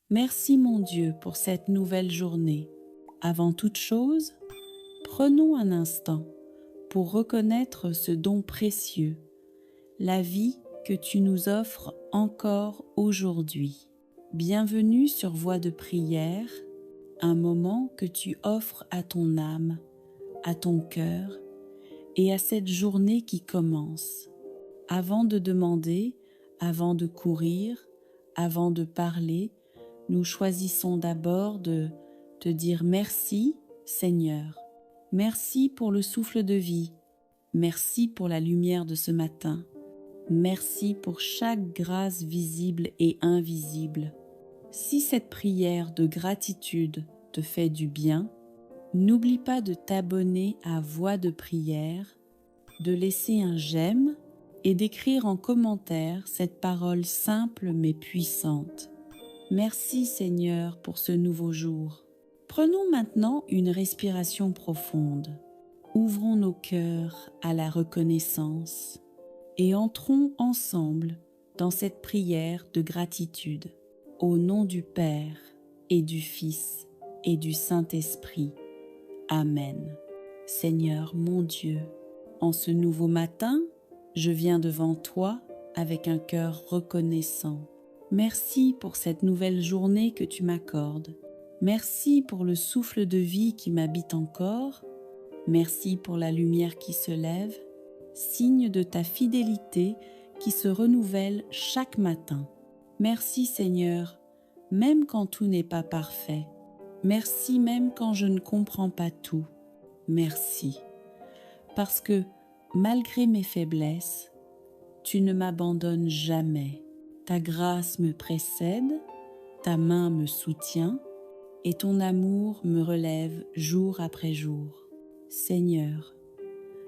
Merci mon Dieu pour cette nouvelle journée. Avant toute chose, prenons un instant pour reconnaître ce don précieux, la vie que tu nous offres encore aujourd'hui. Bienvenue sur Voix de prière, un moment que tu offres à ton âme, à ton cœur et à cette journée qui commence. Avant de demander, avant de courir, avant de parler, nous choisissons d'abord de te dire merci, Seigneur. Merci pour le souffle de vie. Merci pour la lumière de ce matin. Merci pour chaque grâce visible et invisible. Si cette prière de gratitude te fait du bien, n'oublie pas de t'abonner à Voix de prière, de laisser un j'aime et d'écrire en commentaire cette parole simple mais puissante. Merci Seigneur pour ce nouveau jour. Prenons maintenant une respiration profonde. Ouvrons nos cœurs à la reconnaissance et entrons ensemble dans cette prière de gratitude. Au nom du Père et du Fils et du Saint-Esprit. Amen. Seigneur mon Dieu, en ce nouveau matin, je viens devant toi avec un cœur reconnaissant. Merci pour cette nouvelle journée que tu m'accordes. Merci pour le souffle de vie qui m'habite encore. Merci pour la lumière qui se lève, signe de ta fidélité qui se renouvelle chaque matin. Merci Seigneur, même quand tout n'est pas parfait. Merci même quand je ne comprends pas tout. Merci. Parce que, malgré mes faiblesses, tu ne m'abandonnes jamais. Ta grâce me précède, ta main me soutient et ton amour me relève jour après jour. Seigneur,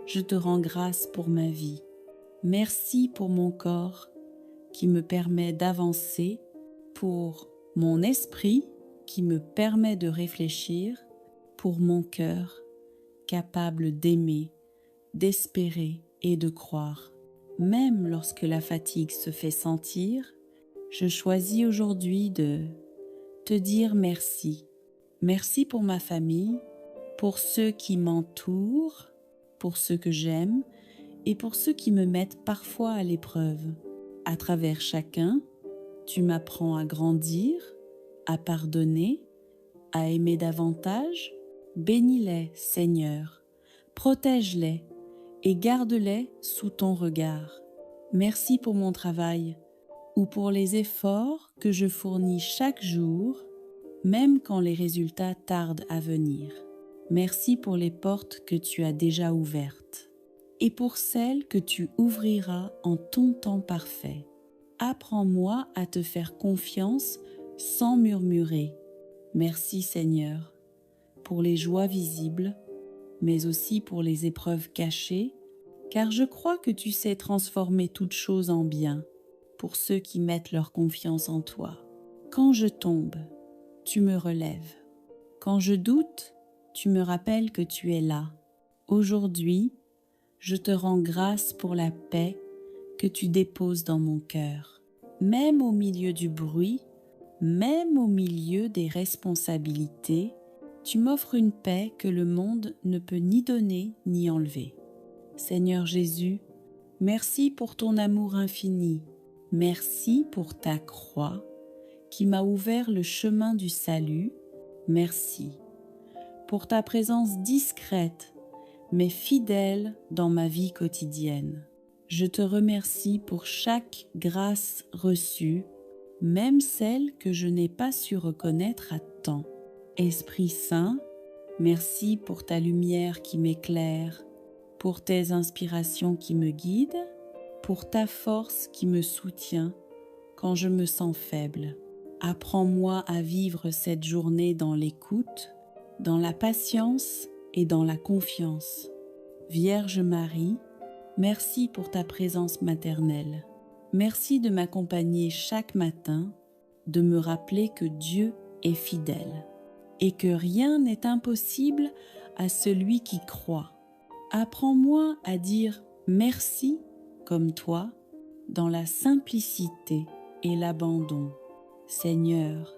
je te rends grâce pour ma vie. Merci pour mon corps qui me permet d'avancer, pour mon esprit qui me permet de réfléchir, pour mon cœur capable d'aimer, d'espérer et de croire. Même lorsque la fatigue se fait sentir, je choisis aujourd'hui de te dire merci. Merci pour ma famille, pour ceux qui m'entourent, pour ceux que j'aime et pour ceux qui me mettent parfois à l'épreuve. À travers chacun, tu m'apprends à grandir, à pardonner, à aimer davantage. Bénis-les, Seigneur, protège-les et garde-les sous ton regard. Merci pour mon travail ou pour les efforts que je fournis chaque jour, même quand les résultats tardent à venir. Merci pour les portes que tu as déjà ouvertes et pour celles que tu ouvriras en ton temps parfait. Apprends-moi à te faire confiance sans murmurer. Merci Seigneur, pour les joies visibles, mais aussi pour les épreuves cachées, car je crois que tu sais transformer toute chose en bien pour ceux qui mettent leur confiance en toi. Quand je tombe, tu me relèves. Quand je doute, tu me rappelles que tu es là. Aujourd'hui, je te rends grâce pour la paix que tu déposes dans mon cœur. Même au milieu du bruit, même au milieu des responsabilités, tu m'offres une paix que le monde ne peut ni donner ni enlever. Seigneur Jésus, merci pour ton amour infini. Merci pour ta croix qui m'a ouvert le chemin du salut. Merci pour ta présence discrète mais fidèle dans ma vie quotidienne. Je te remercie pour chaque grâce reçue, même celle que je n'ai pas su reconnaître à temps. Esprit Saint, merci pour ta lumière qui m'éclaire, pour tes inspirations qui me guident, pour ta force qui me soutient quand je me sens faible. Apprends-moi à vivre cette journée dans l'écoute, dans la patience et dans la confiance. Vierge Marie, merci pour ta présence maternelle. Merci de m'accompagner chaque matin, de me rappeler que Dieu est fidèle et que rien n'est impossible à celui qui croit. Apprends-moi à dire merci comme toi, dans la simplicité et l'abandon. Seigneur,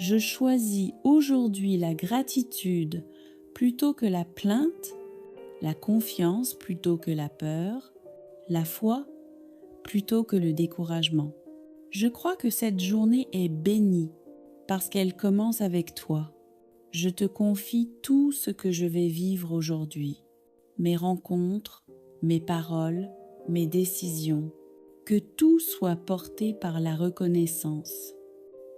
Je choisis aujourd'hui la gratitude plutôt que la plainte, la confiance plutôt que la peur, la foi plutôt que le découragement. Je crois que cette journée est bénie parce qu'elle commence avec toi. Je te confie tout ce que je vais vivre aujourd'hui, mes rencontres, mes paroles, mes décisions, que tout soit porté par la reconnaissance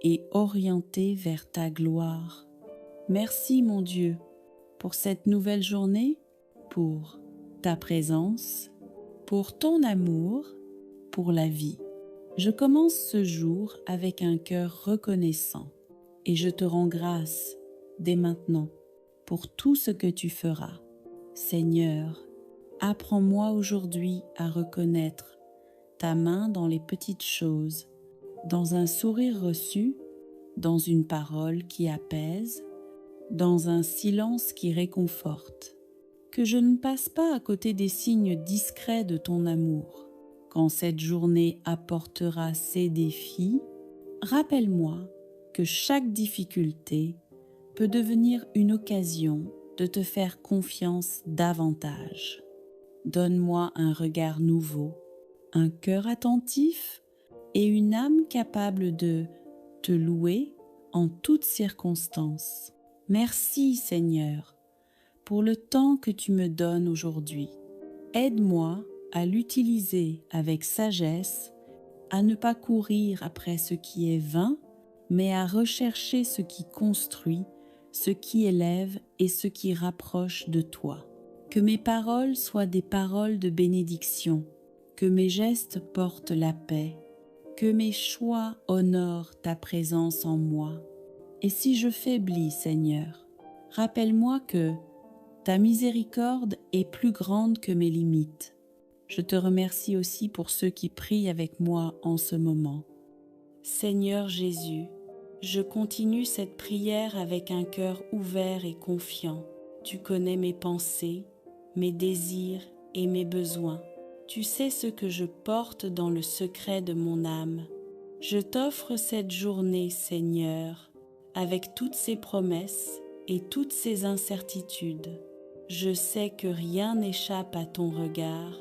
et orienté vers ta gloire. Merci mon Dieu pour cette nouvelle journée, pour ta présence, pour ton amour, pour la vie. Je commence ce jour avec un cœur reconnaissant et je te rends grâce dès maintenant pour tout ce que tu feras. Seigneur, apprends-moi aujourd'hui à reconnaître ta main dans les petites choses, dans un sourire reçu, dans une parole qui apaise, dans un silence qui réconforte. Que je ne passe pas à côté des signes discrets de ton amour. Quand cette journée apportera ses défis, rappelle-moi que chaque difficulté peut devenir une occasion de te faire confiance davantage. Donne-moi un regard nouveau, un cœur attentif et une âme capable de te louer en toutes circonstances. Merci Seigneur pour le temps que tu me donnes aujourd'hui. Aide-moi à l'utiliser avec sagesse, à ne pas courir après ce qui est vain, mais à rechercher ce qui construit, ce qui élève et ce qui rapproche de toi. Que mes paroles soient des paroles de bénédiction, que mes gestes portent la paix, que mes choix honorent ta présence en moi. Et si je faiblis, Seigneur, rappelle-moi que ta miséricorde est plus grande que mes limites. Je te remercie aussi pour ceux qui prient avec moi en ce moment. Seigneur Jésus, je continue cette prière avec un cœur ouvert et confiant. Tu connais mes pensées, mes désirs et mes besoins. Tu sais ce que je porte dans le secret de mon âme. Je t'offre cette journée, Seigneur, avec toutes ses promesses et toutes ses incertitudes. Je sais que rien n'échappe à ton regard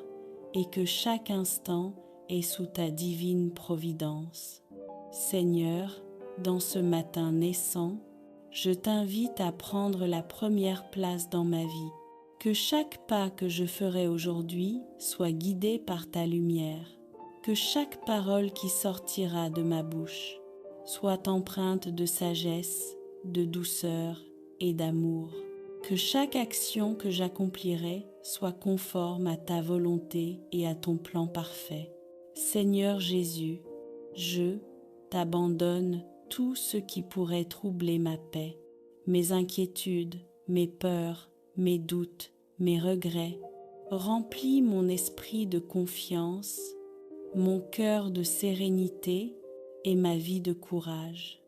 et que chaque instant est sous ta divine providence. Seigneur, dans ce matin naissant, je t'invite à prendre la première place dans ma vie. Que chaque pas que je ferai aujourd'hui soit guidé par ta lumière. Que chaque parole qui sortira de ma bouche soit empreinte de sagesse, de douceur et d'amour. Que chaque action que j'accomplirai soit conforme à ta volonté et à ton plan parfait. Seigneur Jésus, je t'abandonne tout ce qui pourrait troubler ma paix, mes inquiétudes, mes peurs, mes doutes, mes regrets. Remplis mon esprit de confiance, mon cœur de sérénité et ma vie de courage.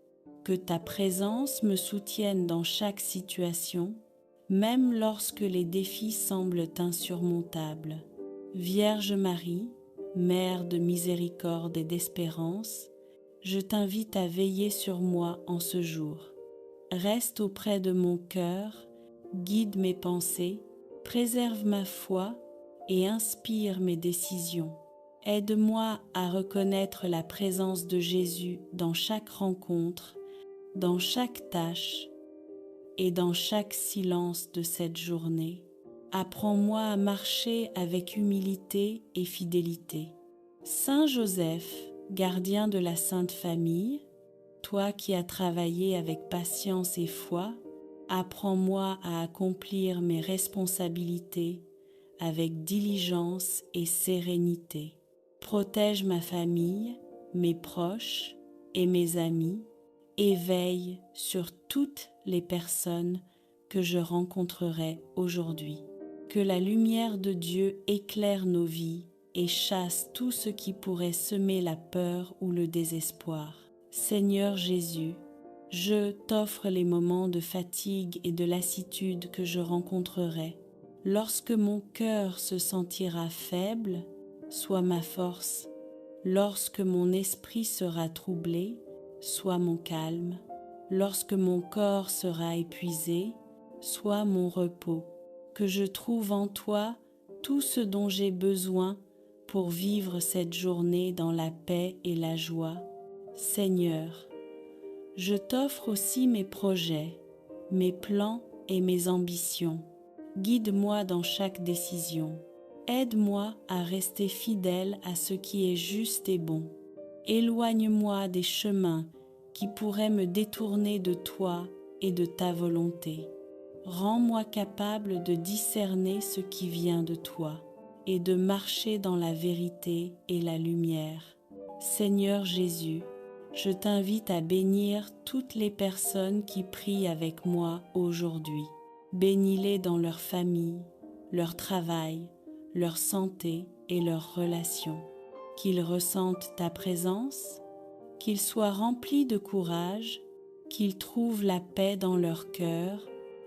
Que ta présence me soutienne dans chaque situation, même lorsque les défis semblent insurmontables. Vierge Marie, Mère de miséricorde et d'espérance, je t'invite à veiller sur moi en ce jour. Reste auprès de mon cœur, guide mes pensées, préserve ma foi et inspire mes décisions. Aide-moi à reconnaître la présence de Jésus dans chaque rencontre, dans chaque tâche et dans chaque silence de cette journée. Apprends-moi à marcher avec humilité et fidélité. Saint Joseph, gardien de la Sainte Famille, toi qui as travaillé avec patience et foi, apprends-moi à accomplir mes responsabilités avec diligence et sérénité. Protège ma famille, mes proches et mes amis, et veille sur toutes les personnes que je rencontrerai aujourd'hui. Que la lumière de Dieu éclaire nos vies et chasse tout ce qui pourrait semer la peur ou le désespoir. Seigneur Jésus, je t'offre les moments de fatigue et de lassitude que je rencontrerai. Lorsque mon cœur se sentira faible, sois ma force. Lorsque mon esprit sera troublé, sois mon calme. lorsque mon corps sera épuisé, sois mon repos, que je trouve en toi tout ce dont j'ai besoin pour vivre cette journée dans la paix et la joie. Seigneur, je t'offre aussi mes projets, mes plans et mes ambitions. Guide-moi dans chaque décision. Aide-moi à rester fidèle à ce qui est juste et bon. Éloigne-moi des chemins qui pourraient me détourner de toi et de ta volonté. Rends-moi capable de discerner ce qui vient de toi et de marcher dans la vérité et la lumière. Seigneur Jésus, je t'invite à bénir toutes les personnes qui prient avec moi aujourd'hui. Bénis-les dans leur famille, leur travail, leur santé et leurs relations. Qu'ils ressentent ta présence, qu'ils soient remplis de courage, qu'ils trouvent la paix dans leur cœur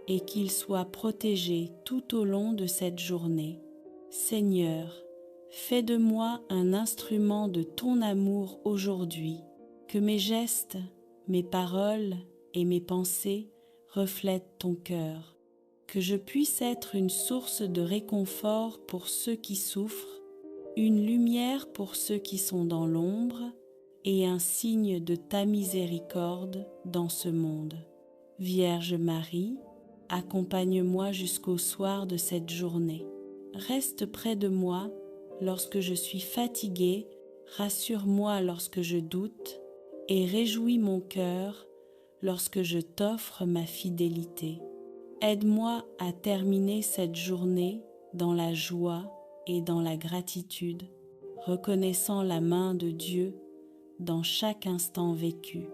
et qu'ils soient protégés tout au long de cette journée. Seigneur, fais de moi un instrument de ton amour aujourd'hui, que mes gestes, mes paroles et mes pensées reflètent ton cœur, que je puisse être une source de réconfort pour ceux qui souffrent, une lumière pour ceux qui sont dans l'ombre et un signe de ta miséricorde dans ce monde. Vierge Marie, accompagne-moi jusqu'au soir de cette journée. Reste près de moi lorsque je suis fatiguée, rassure-moi lorsque je doute et réjouis mon cœur lorsque je t'offre ma fidélité. Aide-moi à terminer cette journée dans la joie et dans la gratitude, reconnaissant la main de Dieu dans chaque instant vécu.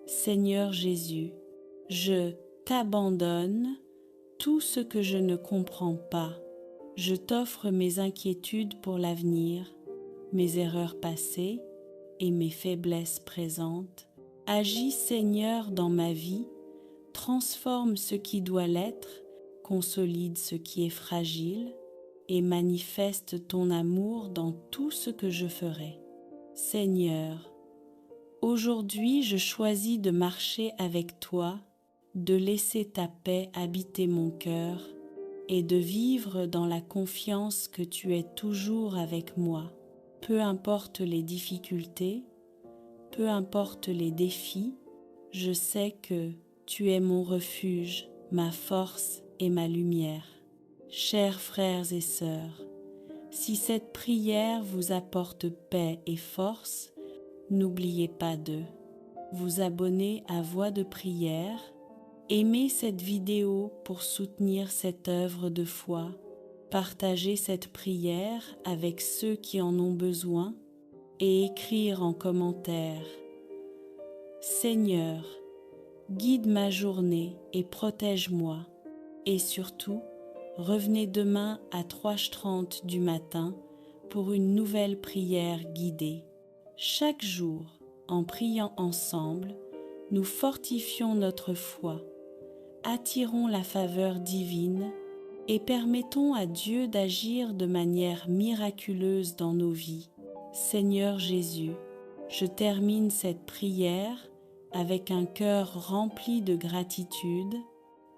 Seigneur Jésus, je t'abandonne tout ce que je ne comprends pas. Je t'offre mes inquiétudes pour l'avenir, mes erreurs passées et mes faiblesses présentes. Agis Seigneur dans ma vie, transforme ce qui doit l'être, consolide ce qui est fragile et manifeste ton amour dans tout ce que je ferai. Seigneur, aujourd'hui je choisis de marcher avec toi, de laisser ta paix habiter mon cœur et de vivre dans la confiance que tu es toujours avec moi. Peu importe les difficultés, peu importe les défis, je sais que tu es mon refuge, ma force et ma lumière. Chers frères et sœurs, si cette prière vous apporte paix et force, n'oubliez pas de vous abonner à Voix de prière, aimer cette vidéo pour soutenir cette œuvre de foi, partager cette prière avec ceux qui en ont besoin et écrire en commentaire « Seigneur, guide ma journée et protège-moi » et surtout, revenez demain à 3h30 du matin pour une nouvelle prière guidée. Chaque jour, en priant ensemble, nous fortifions notre foi, attirons la faveur divine et permettons à Dieu d'agir de manière miraculeuse dans nos vies. Seigneur Jésus, je termine cette prière avec un cœur rempli de gratitude,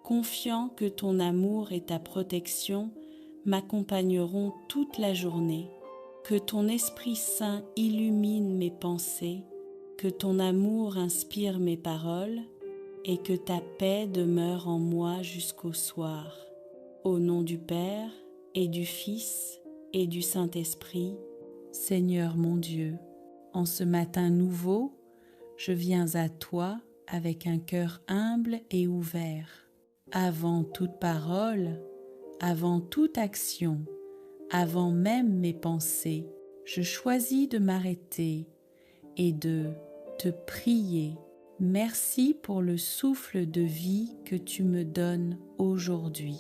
confiant que ton amour et ta protection m'accompagneront toute la journée, que ton Esprit Saint illumine mes pensées, que ton amour inspire mes paroles et que ta paix demeure en moi jusqu'au soir. Au nom du Père et du Fils et du Saint-Esprit, Seigneur mon Dieu, en ce matin nouveau, je viens à toi avec un cœur humble et ouvert. Avant toute parole, avant toute action, avant même mes pensées, je choisis de m'arrêter et de te prier. Merci pour le souffle de vie que tu me donnes aujourd'hui.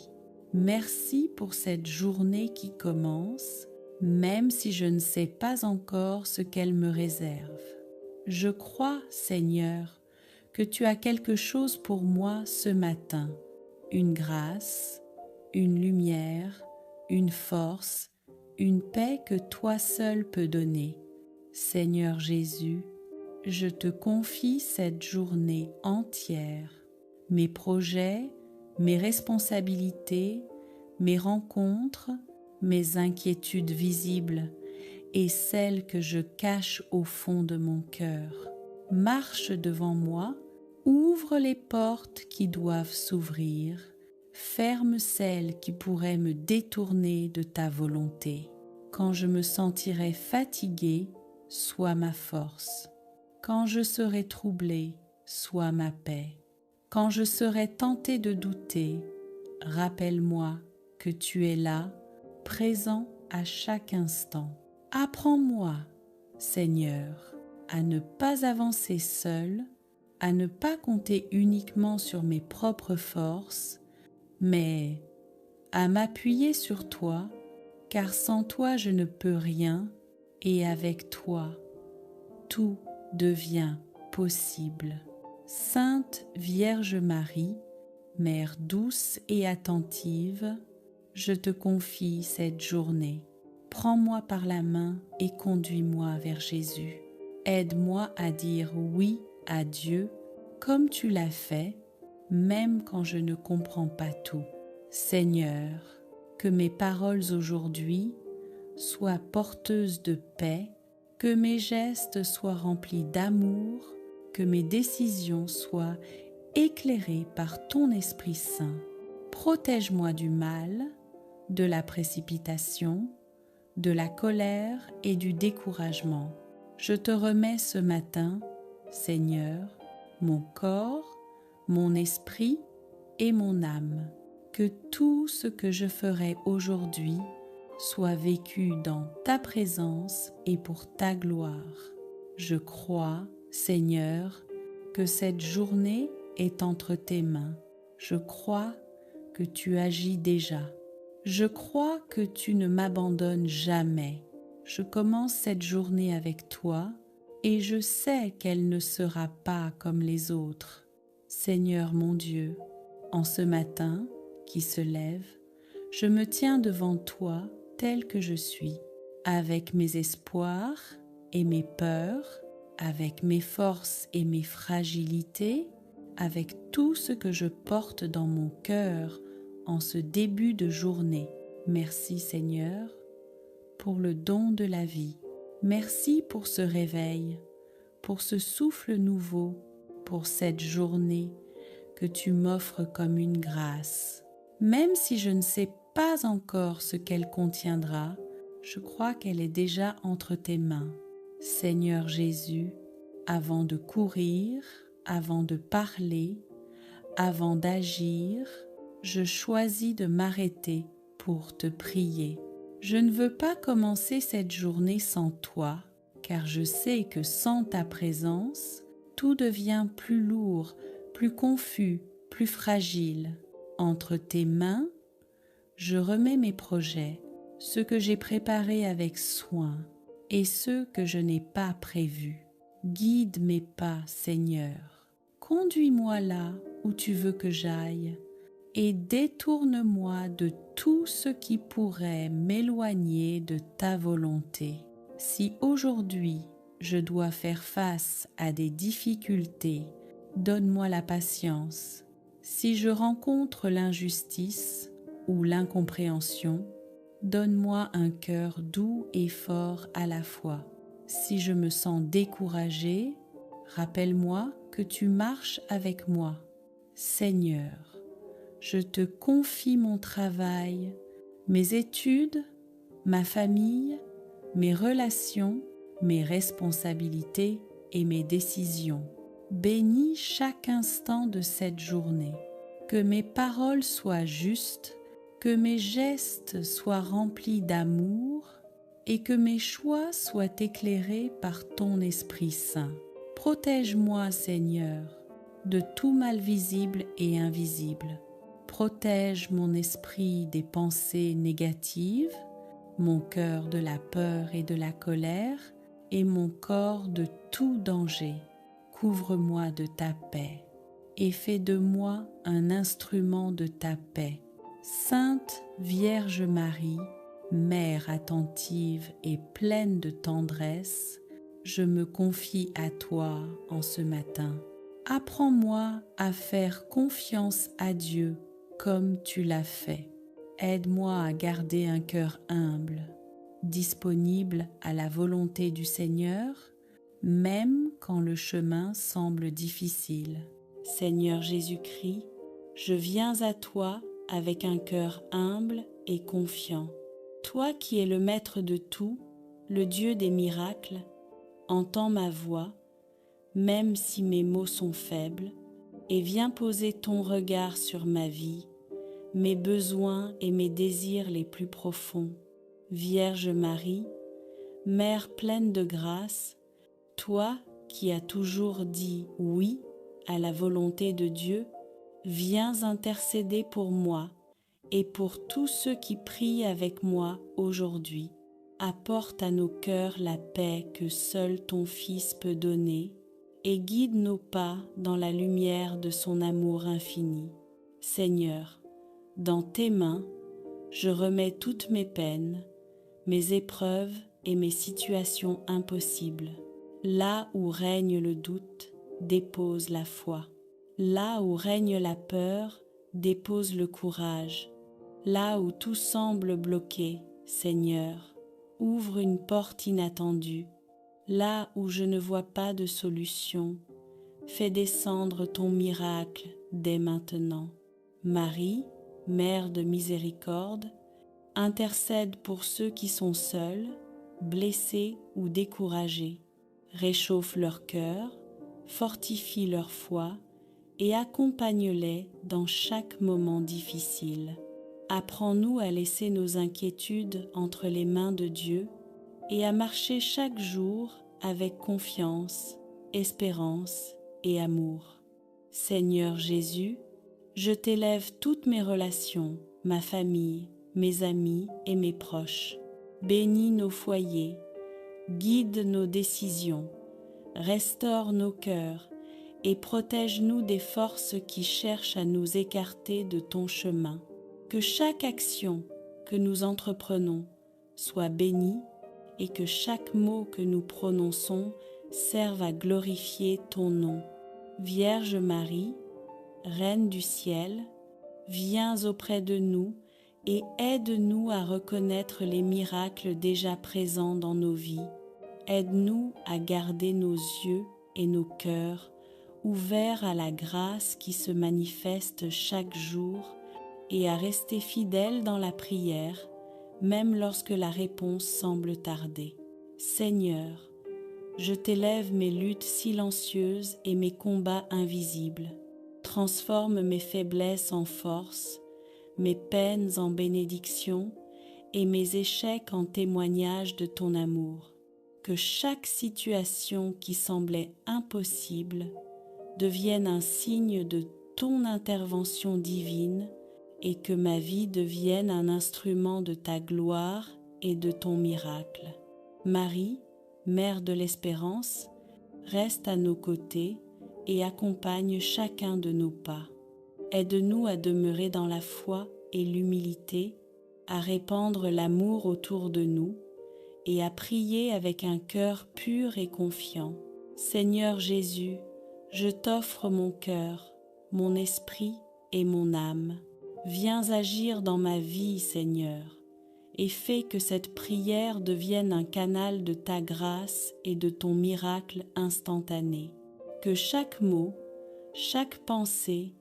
Merci pour cette journée qui commence, même si je ne sais pas encore ce qu'elle me réserve. Je crois, Seigneur, que tu as quelque chose pour moi ce matin, une grâce, une lumière, une force, une paix que toi seul peux donner. Seigneur Jésus, je te confie cette journée entière, mes projets, mes responsabilités, mes rencontres, mes inquiétudes visibles et celles que je cache au fond de mon cœur. Marche devant moi, ouvre les portes qui doivent s'ouvrir, ferme celles qui pourraient me détourner de ta volonté. Quand je me sentirai fatigué, sois ma force. Quand je serai troublé, sois ma paix. Quand je serai tenté de douter, rappelle-moi que tu es là, présent à chaque instant. Apprends-moi, Seigneur, à ne pas avancer seul, à ne pas compter uniquement sur mes propres forces, mais à m'appuyer sur toi, car sans toi je ne peux rien, et avec toi, tout devient possible. Sainte Vierge Marie, Mère douce et attentive, je te confie cette journée. Prends-moi par la main et conduis-moi vers Jésus. Aide-moi à dire oui à Dieu comme tu l'as fait, même quand je ne comprends pas tout. Seigneur, que mes paroles aujourd'hui soient porteuses de paix, que mes gestes soient remplis d'amour, que mes décisions soient éclairées par ton Esprit Saint. Protège-moi du mal, de la précipitation, de la colère et du découragement. Je te remets ce matin, Seigneur, mon corps, mon esprit et mon âme. Que tout ce que je ferai aujourd'hui soit vécu dans ta présence et pour ta gloire. Je crois, Seigneur, que cette journée est entre tes mains. Je crois que tu agis déjà. Je crois que tu ne m'abandonnes jamais. Je commence cette journée avec toi et je sais qu'elle ne sera pas comme les autres. Seigneur mon Dieu, en ce matin qui se lève, je me tiens devant toi tel que je suis, avec mes espoirs et mes peurs, avec mes forces et mes fragilités, avec tout ce que je porte dans mon cœur en ce début de journée. Merci Seigneur pour le don de la vie. Merci pour ce réveil, pour ce souffle nouveau, pour cette journée que tu m'offres comme une grâce. Même si je ne sais pas encore ce qu'elle contiendra, je crois qu'elle est déjà entre tes mains. Seigneur Jésus, avant de courir, avant de parler, avant d'agir, je choisis de m'arrêter pour te prier. Je ne veux pas commencer cette journée sans toi, car je sais que sans ta présence, tout devient plus lourd, plus confus, plus fragile. Entre tes mains, je remets mes projets, ceux que j'ai préparés avec soin et ceux que je n'ai pas prévus. Guide mes pas, Seigneur. Conduis-moi là où tu veux que j'aille et détourne-moi de tout ce qui pourrait m'éloigner de ta volonté. Si aujourd'hui je dois faire face à des difficultés, donne-moi la patience. Si je rencontre l'injustice ou l'incompréhension, donne-moi un cœur doux et fort à la fois. Si je me sens découragée, rappelle-moi que tu marches avec moi. Seigneur, je te confie mon travail, mes études, ma famille, mes relations, mes responsabilités et mes décisions. Bénis chaque instant de cette journée. Que mes paroles soient justes, que mes gestes soient remplis d'amour et que mes choix soient éclairés par ton Esprit Saint. Protège-moi, Seigneur, de tout mal visible et invisible. Protège mon esprit des pensées négatives, mon cœur de la peur et de la colère, et mon corps de tout danger. Couvre-moi de ta paix et fais de moi un instrument de ta paix. Sainte Vierge Marie, Mère attentive et pleine de tendresse, je me confie à toi en ce matin. Apprends-moi à faire confiance à Dieu comme tu l'as fait. Aide-moi à garder un cœur humble, disponible à la volonté du Seigneur, même quand le chemin semble difficile. Seigneur Jésus-Christ, je viens à toi avec un cœur humble et confiant. Toi qui es le maître de tout, le Dieu des miracles, entends ma voix, même si mes mots sont faibles, et viens poser ton regard sur ma vie, mes besoins et mes désirs les plus profonds. Vierge Marie, Mère pleine de grâce, toi qui as toujours dit oui à la volonté de Dieu, viens intercéder pour moi et pour tous ceux qui prient avec moi aujourd'hui. Apporte à nos cœurs la paix que seul ton Fils peut donner et guide nos pas dans la lumière de son amour infini. Seigneur, dans tes mains, je remets toutes mes peines, mes épreuves et mes situations impossibles. Là où règne le doute, dépose la foi. Là où règne la peur, dépose le courage. Là où tout semble bloqué, Seigneur, ouvre une porte inattendue. Là où je ne vois pas de solution, fais descendre ton miracle dès maintenant. Marie, Mère de miséricorde, intercède pour ceux qui sont seuls, blessés ou découragés. Réchauffe leur cœur, fortifie leur foi et accompagne-les dans chaque moment difficile. Apprends-nous à laisser nos inquiétudes entre les mains de Dieu et à marcher chaque jour avec confiance, espérance et amour. Seigneur Jésus, je t'élève toutes mes relations, ma famille, mes amis et mes proches. Bénis nos foyers, guide nos décisions, restaure nos cœurs et protège-nous des forces qui cherchent à nous écarter de ton chemin. Que chaque action que nous entreprenons soit bénie et que chaque mot que nous prononçons serve à glorifier ton nom. Vierge Marie, Reine du ciel, viens auprès de nous et aide-nous à reconnaître les miracles déjà présents dans nos vies. Aide-nous à garder nos yeux et nos cœurs ouverts à la grâce qui se manifeste chaque jour et à rester fidèles dans la prière, même lorsque la réponse semble tarder. Seigneur, je t'élève mes luttes silencieuses et mes combats invisibles. Transforme mes faiblesses en force, mes peines en bénédiction et mes échecs en témoignage de ton amour. Que chaque situation qui semblait impossible devienne un signe de ton intervention divine et que ma vie devienne un instrument de ta gloire et de ton miracle. Marie, Mère de l'Espérance, reste à nos côtés et accompagne chacun de nos pas. Aide-nous à demeurer dans la foi et l'humilité, à répandre l'amour autour de nous et à prier avec un cœur pur et confiant. Seigneur Jésus, je t'offre mon cœur, mon esprit et mon âme. Viens agir dans ma vie, Seigneur, et fais que cette prière devienne un canal de ta grâce et de ton miracle instantané. Que chaque mot, chaque pensée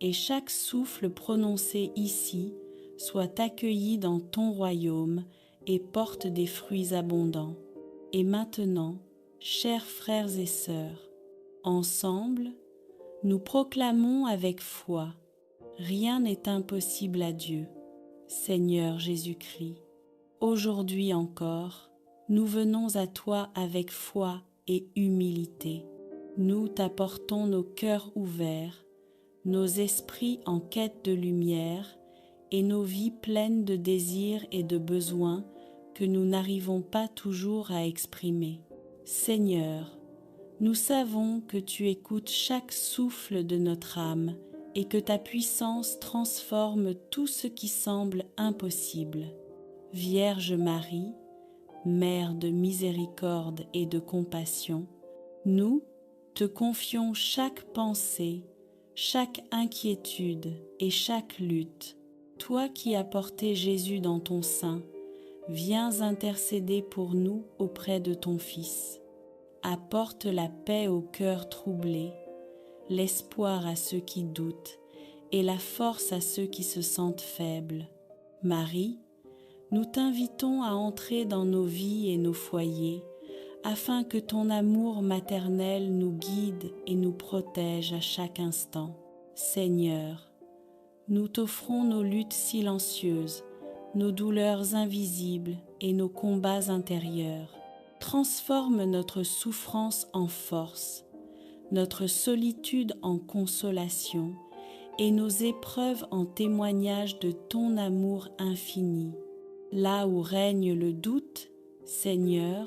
et chaque souffle prononcé ici soit accueilli dans ton royaume et porte des fruits abondants. Et maintenant, chers frères et sœurs, ensemble, nous proclamons avec foi: rien n'est impossible à Dieu. Seigneur Jésus-Christ, aujourd'hui encore, nous venons à toi avec foi et humilité. Nous t'apportons nos cœurs ouverts, nos esprits en quête de lumière et nos vies pleines de désirs et de besoins que nous n'arrivons pas toujours à exprimer. Seigneur, nous savons que tu écoutes chaque souffle de notre âme et que ta puissance transforme tout ce qui semble impossible. Vierge Marie, Mère de miséricorde et de compassion, nous te confions chaque pensée, chaque inquiétude et chaque lutte. Toi qui as porté Jésus dans ton sein, viens intercéder pour nous auprès de ton Fils. Apporte la paix au cœur troublé, l'espoir à ceux qui doutent et la force à ceux qui se sentent faibles. Marie, nous t'invitons à entrer dans nos vies et nos foyers, afin que ton amour maternel nous guide et nous protège à chaque instant. Seigneur, nous t'offrons nos luttes silencieuses, nos douleurs invisibles et nos combats intérieurs. Transforme notre souffrance en force, notre solitude en consolation et nos épreuves en témoignage de ton amour infini. Là où règne le doute, Seigneur,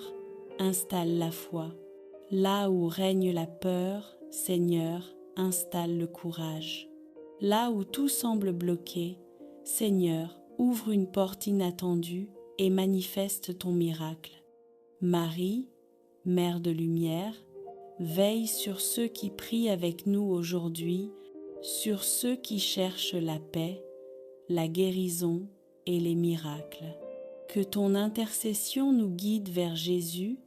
installe la foi. Là où règne la peur, Seigneur, installe le courage. Là où tout semble bloqué, Seigneur, ouvre une porte inattendue et manifeste ton miracle. Marie, Mère de lumière, veille sur ceux qui prient avec nous aujourd'hui, sur ceux qui cherchent la paix, la guérison et les miracles. Que ton intercession nous guide vers Jésus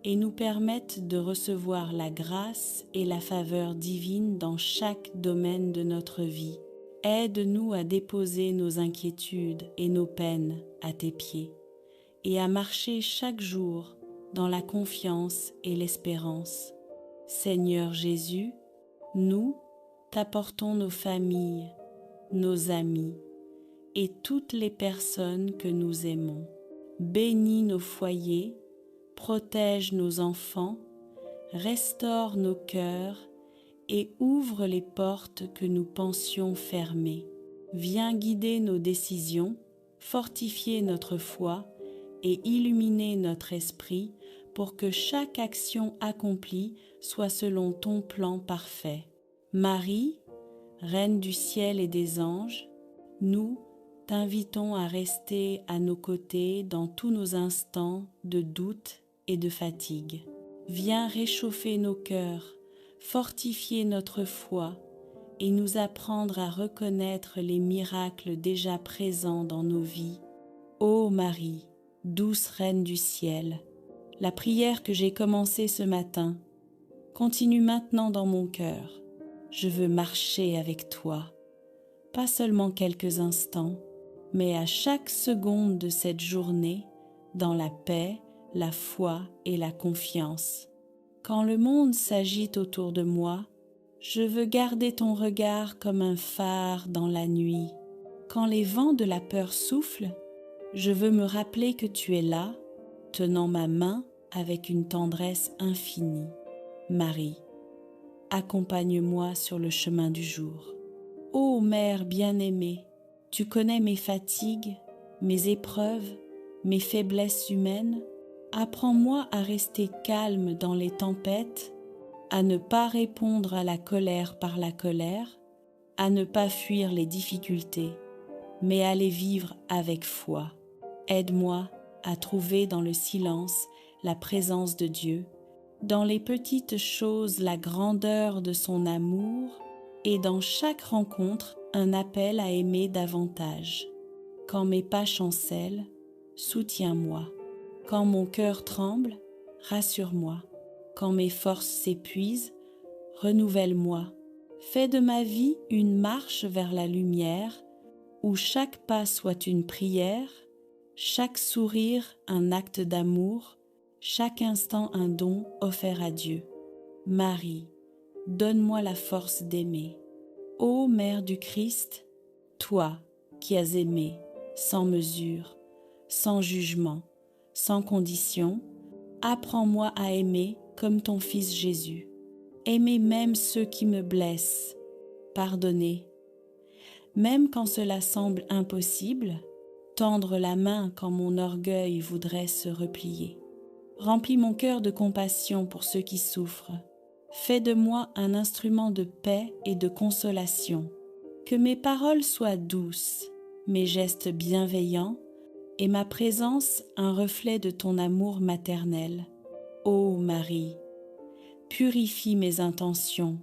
et nous permette de recevoir la grâce et la faveur divine dans chaque domaine de notre vie. Aide-nous à déposer nos inquiétudes et nos peines à tes pieds et à marcher chaque jour dans la confiance et l'espérance. Seigneur Jésus, nous t'apportons nos familles, nos amis et toutes les personnes que nous aimons. Bénis nos foyers, protège nos enfants, restaure nos cœurs et ouvre les portes que nous pensions fermées. Viens guider nos décisions, fortifier notre foi et illuminer notre esprit pour que chaque action accomplie soit selon ton plan parfait. Marie, Reine du ciel et des anges, nous t'invitons à rester à nos côtés dans tous nos instants de doute et de fatigue. Viens réchauffer nos cœurs, fortifier notre foi et nous apprendre à reconnaître les miracles déjà présents dans nos vies. Ô Marie, douce Reine du ciel, la prière que j'ai commencée ce matin continue maintenant dans mon cœur. Je veux marcher avec toi, pas seulement quelques instants, mais à chaque seconde de cette journée, dans la paix, la foi et la confiance. Quand le monde s'agite autour de moi, je veux garder ton regard comme un phare dans la nuit. Quand les vents de la peur soufflent, je veux me rappeler que tu es là, tenant ma main avec une tendresse infinie. Marie, accompagne-moi sur le chemin du jour. Ô Mère bien-aimée, tu connais mes fatigues, mes épreuves, mes faiblesses humaines. Apprends-moi à rester calme dans les tempêtes, à ne pas répondre à la colère par la colère, à ne pas fuir les difficultés, mais à les vivre avec foi. Aide-moi à trouver dans le silence la présence de Dieu, dans les petites choses la grandeur de son amour et dans chaque rencontre un appel à aimer davantage. Quand mes pas chancellent, soutiens-moi. Quand mon cœur tremble, rassure-moi. Quand mes forces s'épuisent, renouvelle-moi. Fais de ma vie une marche vers la lumière, où chaque pas soit une prière, chaque sourire un acte d'amour, chaque instant un don offert à Dieu. Marie, donne-moi la force d'aimer. Ô Mère du Christ, toi qui as aimé sans mesure, sans jugement, sans condition, apprends-moi à aimer comme ton Fils Jésus. Aimer même ceux qui me blessent, pardonner. Même quand cela semble impossible, tendre la main quand mon orgueil voudrait se replier. Remplis mon cœur de compassion pour ceux qui souffrent. Fais de moi un instrument de paix et de consolation. Que mes paroles soient douces, mes gestes bienveillants, et ma présence un reflet de ton amour maternel. Ô Marie, purifie mes intentions,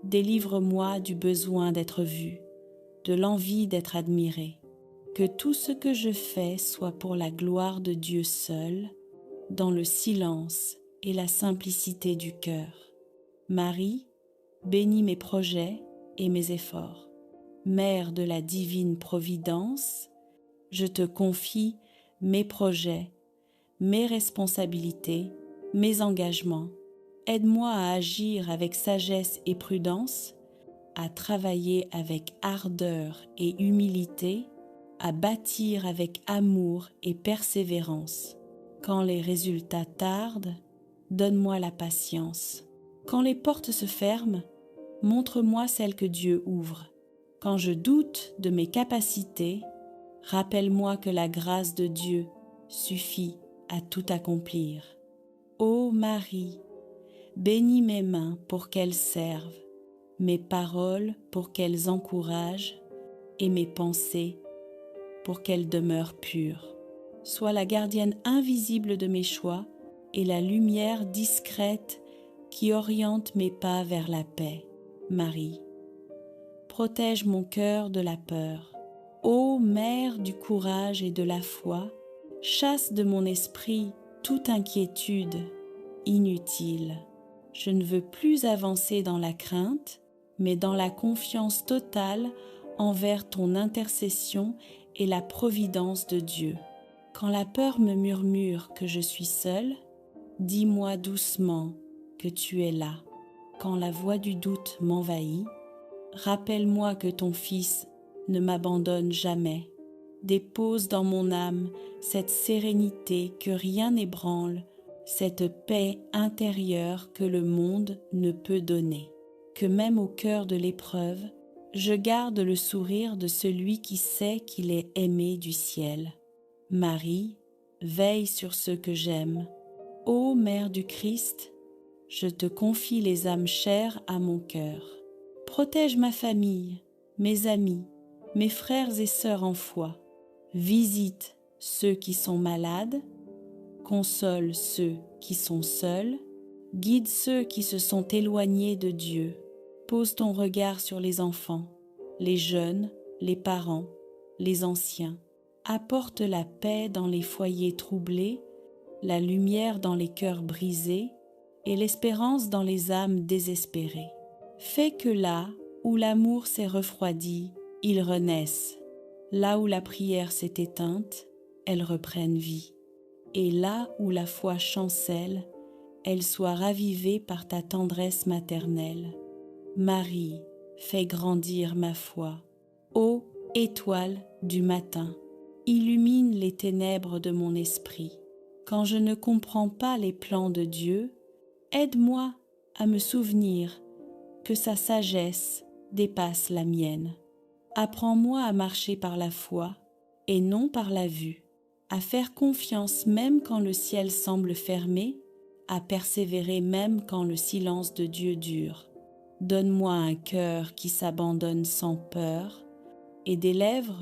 délivre-moi du besoin d'être vue, de l'envie d'être admirée. Que tout ce que je fais soit pour la gloire de Dieu seul, dans le silence et la simplicité du cœur. Marie, bénis mes projets et mes efforts. Mère de la divine providence, je te confie mes projets, mes responsabilités, mes engagements. Aide-moi à agir avec sagesse et prudence, à travailler avec ardeur et humilité, à bâtir avec amour et persévérance. Quand les résultats tardent, donne-moi la patience. Quand les portes se ferment, montre-moi celles que Dieu ouvre. Quand je doute de mes capacités, rappelle-moi que la grâce de Dieu suffit à tout accomplir. Ô Marie, bénis mes mains pour qu'elles servent, mes paroles pour qu'elles encouragent et mes pensées pour qu'elles demeurent pures. Sois la gardienne invisible de mes choix et la lumière discrète qui oriente mes pas vers la paix. Marie, protège mon cœur de la peur. Ô Mère du courage et de la foi, chasse de mon esprit toute inquiétude inutile. Je ne veux plus avancer dans la crainte, mais dans la confiance totale envers ton intercession et la providence de Dieu. Quand la peur me murmure que je suis seule, dis-moi doucement que tu es là. Quand la voix du doute m'envahit, rappelle-moi que ton Fils ne m'abandonne jamais. Dépose dans mon âme cette sérénité que rien n'ébranle, cette paix intérieure que le monde ne peut donner. Que même au cœur de l'épreuve, je garde le sourire de celui qui sait qu'il est aimé du ciel. Marie, veille sur ceux que j'aime. Ô Mère du Christ, je te confie les âmes chères à mon cœur. Protège ma famille, mes amis, mes frères et sœurs en foi. Visite ceux qui sont malades, console ceux qui sont seuls, guide ceux qui se sont éloignés de Dieu. Pose ton regard sur les enfants, les jeunes, les parents, les anciens. Apporte la paix dans les foyers troublés, la lumière dans les cœurs brisés et l'espérance dans les âmes désespérées. Fais que là où l'amour s'est refroidi, il renaisse. Là où la prière s'est éteinte, elle reprenne vie. Et là où la foi chancelle, elle soit ravivée par ta tendresse maternelle. Marie, fais grandir ma foi. Ô étoile du matin, illumine les ténèbres de mon esprit. Quand je ne comprends pas les plans de Dieu, aide-moi à me souvenir que sa sagesse dépasse la mienne. Apprends-moi à marcher par la foi et non par la vue, à faire confiance même quand le ciel semble fermé, à persévérer même quand le silence de Dieu dure. Donne-moi un cœur qui s'abandonne sans peur et des lèvres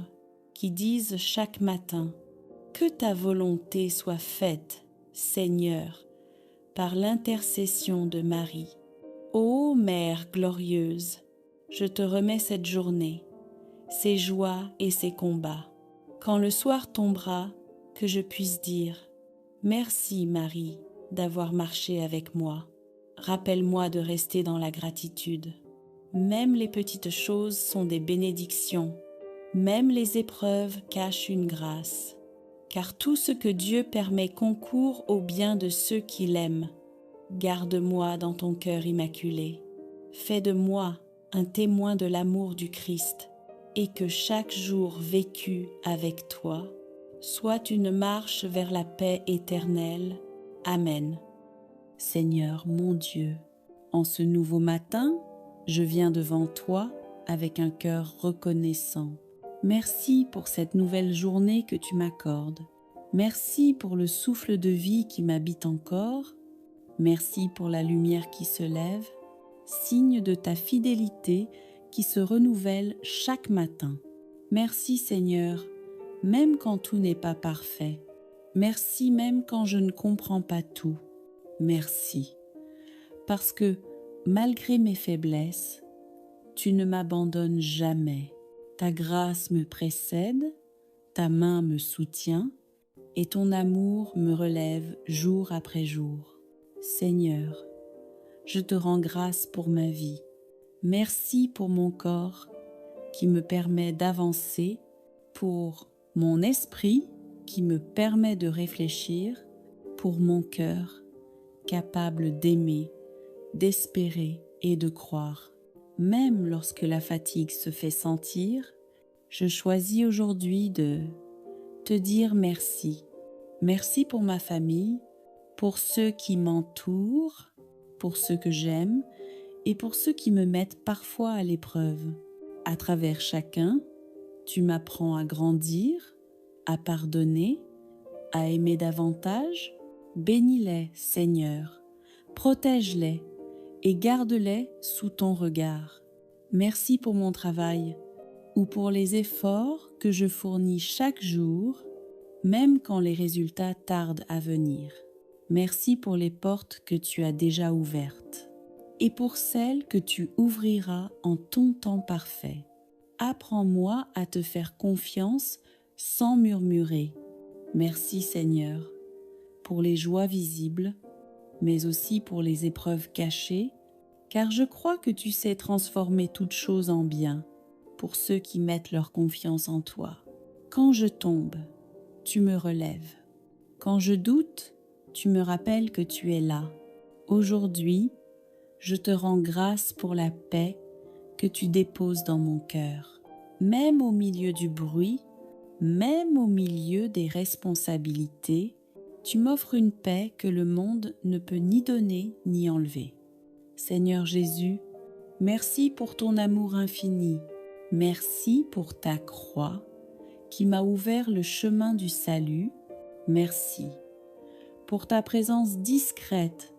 qui disent chaque matin « Que ta volonté soit faite, Seigneur, par l'intercession de Marie. » Ô Mère glorieuse, je te remets cette journée, ses joies et ses combats. Quand le soir tombera, que je puisse dire « Merci Marie d'avoir marché avec moi. Rappelle-moi de rester dans la gratitude. Même les petites choses sont des bénédictions. Même les épreuves cachent une grâce. Car tout ce que Dieu permet concourt au bien de ceux qui l'aiment. Garde-moi dans ton cœur immaculé. Fais de moi un témoin de l'amour du Christ et que chaque jour vécu avec toi soit une marche vers la paix éternelle. Amen. Seigneur mon Dieu, en ce nouveau matin, je viens devant toi avec un cœur reconnaissant. Merci pour cette nouvelle journée que tu m'accordes. Merci pour le souffle de vie qui m'habite encore. Merci pour la lumière qui se lève, signe de ta fidélité qui se renouvelle chaque matin. Merci Seigneur, même quand tout n'est pas parfait. Merci même quand je ne comprends pas tout. Merci, parce que malgré mes faiblesses, tu ne m'abandonnes jamais. Ta grâce me précède, ta main me soutient et ton amour me relève jour après jour. Seigneur, je te rends grâce pour ma vie. Merci pour mon corps qui me permet d'avancer, pour mon esprit qui me permet de réfléchir, pour mon cœur capable d'aimer, d'espérer et de croire. Même lorsque la fatigue se fait sentir, je choisis aujourd'hui de te dire merci. Merci pour ma famille, pour ceux qui m'entourent, pour ceux que j'aime et pour ceux qui me mettent parfois à l'épreuve. À travers chacun, tu m'apprends à grandir, à pardonner, à aimer davantage. Bénis-les, Seigneur, protège-les et garde-les sous ton regard. Merci pour mon travail ou pour les efforts que je fournis chaque jour, même quand les résultats tardent à venir. Merci pour les portes que tu as déjà ouvertes et pour celles que tu ouvriras en ton temps parfait. Apprends-moi à te faire confiance sans murmurer. Merci Seigneur, pour les joies visibles, mais aussi pour les épreuves cachées, car je crois que tu sais transformer toute chose en bien pour ceux qui mettent leur confiance en toi. Quand je tombe, tu me relèves. Quand je doute, tu me rappelles que tu es là. Aujourd'hui, je te rends grâce pour la paix que tu déposes dans mon cœur. Même au milieu du bruit, même au milieu des responsabilités, tu m'offres une paix que le monde ne peut ni donner ni enlever. Seigneur Jésus, merci pour ton amour infini. Merci pour ta croix qui m'a ouvert le chemin du salut. Merci pour ta présence discrète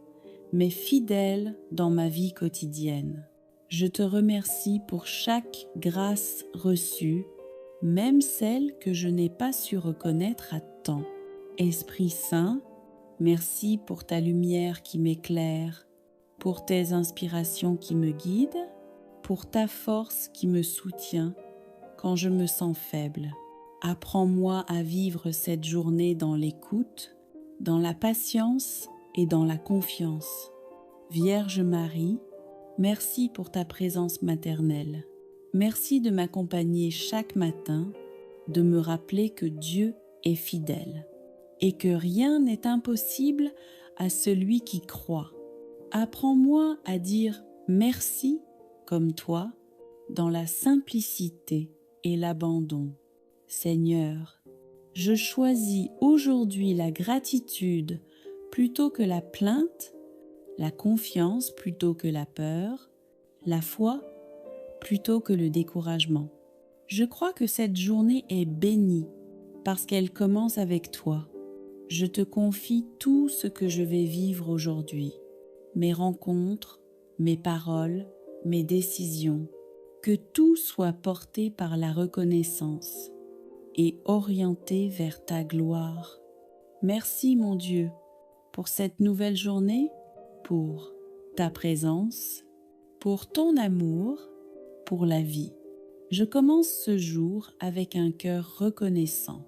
mais fidèle dans ma vie quotidienne. Je te remercie pour chaque grâce reçue, même celle que je n'ai pas su reconnaître à temps. Esprit Saint, merci pour ta lumière qui m'éclaire, pour tes inspirations qui me guident, pour ta force qui me soutient quand je me sens faible. Apprends-moi à vivre cette journée dans l'écoute, dans la patience et dans la confiance. Vierge Marie, merci pour ta présence maternelle. Merci de m'accompagner chaque matin, de me rappeler que Dieu est fidèle et que rien n'est impossible à celui qui croit. Apprends-moi à dire merci comme toi dans la simplicité et l'abandon. Seigneur, je choisis aujourd'hui la gratitude plutôt que la plainte, la confiance plutôt que la peur, la foi plutôt que le découragement. Je crois que cette journée est bénie parce qu'elle commence avec toi. Je te confie tout ce que je vais vivre aujourd'hui, mes rencontres, mes paroles, mes décisions, que tout soit porté par la reconnaissance et orienté vers ta gloire. Merci mon Dieu pour cette nouvelle journée, pour ta présence, pour ton amour, pour la vie. Je commence ce jour avec un cœur reconnaissant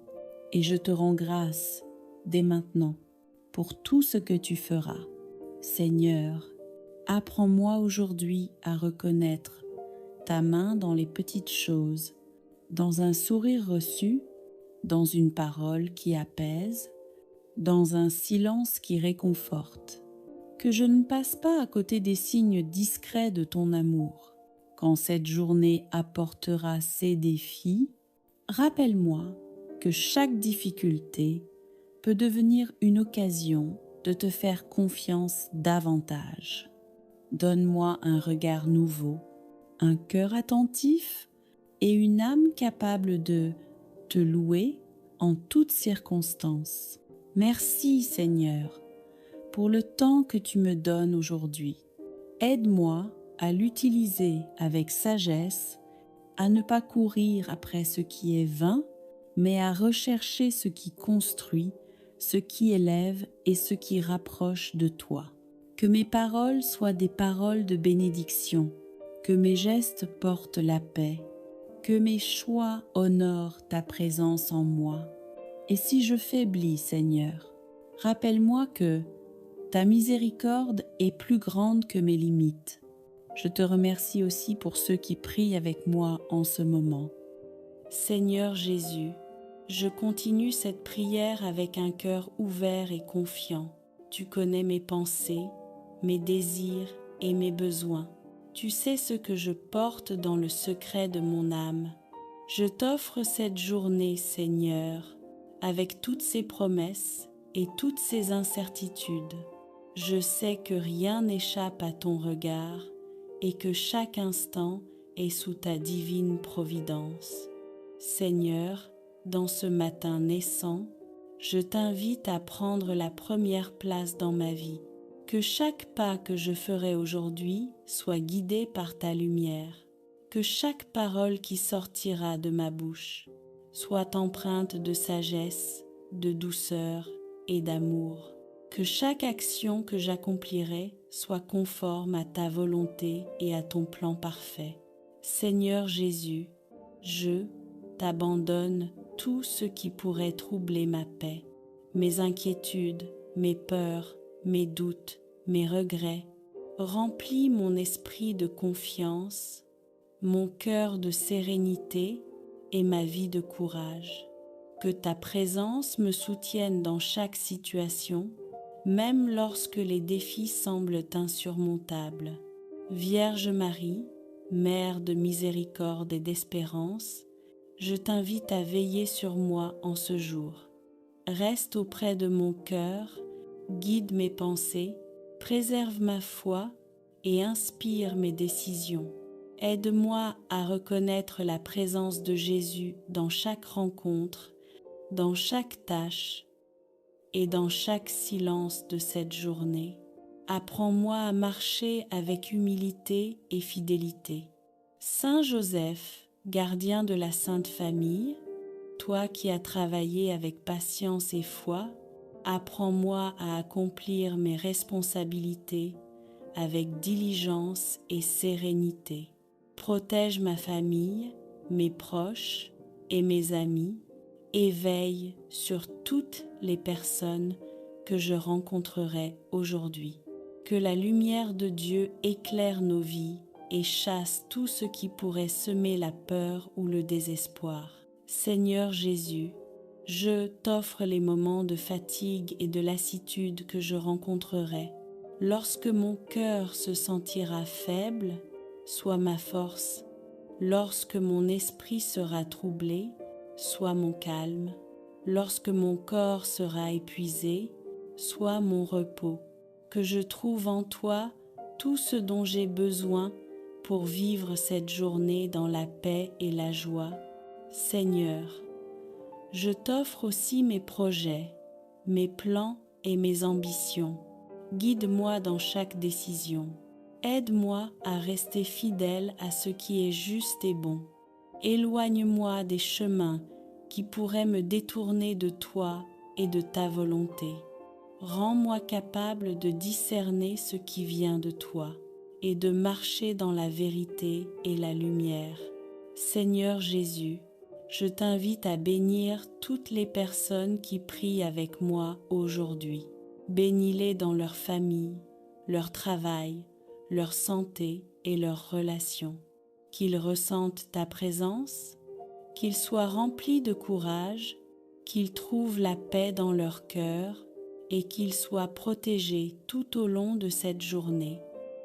et je te rends grâce dès maintenant pour tout ce que tu feras. Seigneur, apprends-moi aujourd'hui à reconnaître ta main dans les petites choses, dans un sourire reçu, dans une parole qui apaise, dans un silence qui réconforte. Que je ne passe pas à côté des signes discrets de ton amour. Quand cette journée apportera ses défis, rappelle-moi que chaque difficulté peut devenir une occasion de te faire confiance davantage. Donne-moi un regard nouveau, un cœur attentif et une âme capable de te louer en toutes circonstances. Merci Seigneur pour le temps que tu me donnes aujourd'hui. Aide-moi à l'utiliser avec sagesse, à ne pas courir après ce qui est vain mais à rechercher ce qui construit, ce qui élève et ce qui rapproche de toi. Que mes paroles soient des paroles de bénédiction, que mes gestes portent la paix, que mes choix honorent ta présence en moi. Et si je faiblis, Seigneur, rappelle-moi que ta miséricorde est plus grande que mes limites. Je te remercie aussi pour ceux qui prient avec moi en ce moment. Seigneur Jésus, je continue cette prière avec un cœur ouvert et confiant. Tu connais mes pensées, mes désirs et mes besoins. Tu sais ce que je porte dans le secret de mon âme. Je t'offre cette journée, Seigneur, avec toutes ses promesses et toutes ses incertitudes. Je sais que rien n'échappe à ton regard et que chaque instant est sous ta divine providence. Seigneur, dans ce matin naissant, je t'invite à prendre la première place dans ma vie. Que chaque pas que je ferai aujourd'hui soit guidé par ta lumière. Que chaque parole qui sortira de ma bouche soit empreinte de sagesse, de douceur et d'amour. Que chaque action que j'accomplirai soit conforme à ta volonté et à ton plan parfait. Seigneur Jésus, je t'abandonne tout ce qui pourrait troubler ma paix, mes inquiétudes, mes peurs, mes doutes, mes regrets. Remplis mon esprit de confiance, mon cœur de sérénité et ma vie de courage. Que ta présence me soutienne dans chaque situation, même lorsque les défis semblent insurmontables. Vierge Marie, Mère de miséricorde et d'espérance, je t'invite à veiller sur moi en ce jour. Reste auprès de mon cœur, guide mes pensées, préserve ma foi et inspire mes décisions. Aide-moi à reconnaître la présence de Jésus dans chaque rencontre, dans chaque tâche et dans chaque silence de cette journée. Apprends-moi à marcher avec humilité et fidélité. Saint Joseph, gardien de la Sainte Famille, toi qui as travaillé avec patience et foi, apprends-moi à accomplir mes responsabilités avec diligence et sérénité. Protège ma famille, mes proches et mes amis, et veille sur toutes les personnes que je rencontrerai aujourd'hui. Que la lumière de Dieu éclaire nos vies et chasse tout ce qui pourrait semer la peur ou le désespoir. Seigneur Jésus, je t'offre les moments de fatigue et de lassitude que je rencontrerai. Lorsque mon cœur se sentira faible, sois ma force. Lorsque mon esprit sera troublé, sois mon calme. Lorsque mon corps sera épuisé, sois mon repos. Que je trouve en toi tout ce dont j'ai besoin pour vivre cette journée dans la paix et la joie. Seigneur, je t'offre aussi mes projets, mes plans et mes ambitions. Guide-moi dans chaque décision. Aide-moi à rester fidèle à ce qui est juste et bon. Éloigne-moi des chemins qui pourraient me détourner de toi et de ta volonté. Rends-moi capable de discerner ce qui vient de toi et de marcher dans la vérité et la lumière. Seigneur Jésus, je t'invite à bénir toutes les personnes qui prient avec moi aujourd'hui. Bénis-les dans leur famille, leur travail, leur santé et leurs relations. Qu'ils ressentent ta présence, qu'ils soient remplis de courage, qu'ils trouvent la paix dans leur cœur et qu'ils soient protégés tout au long de cette journée.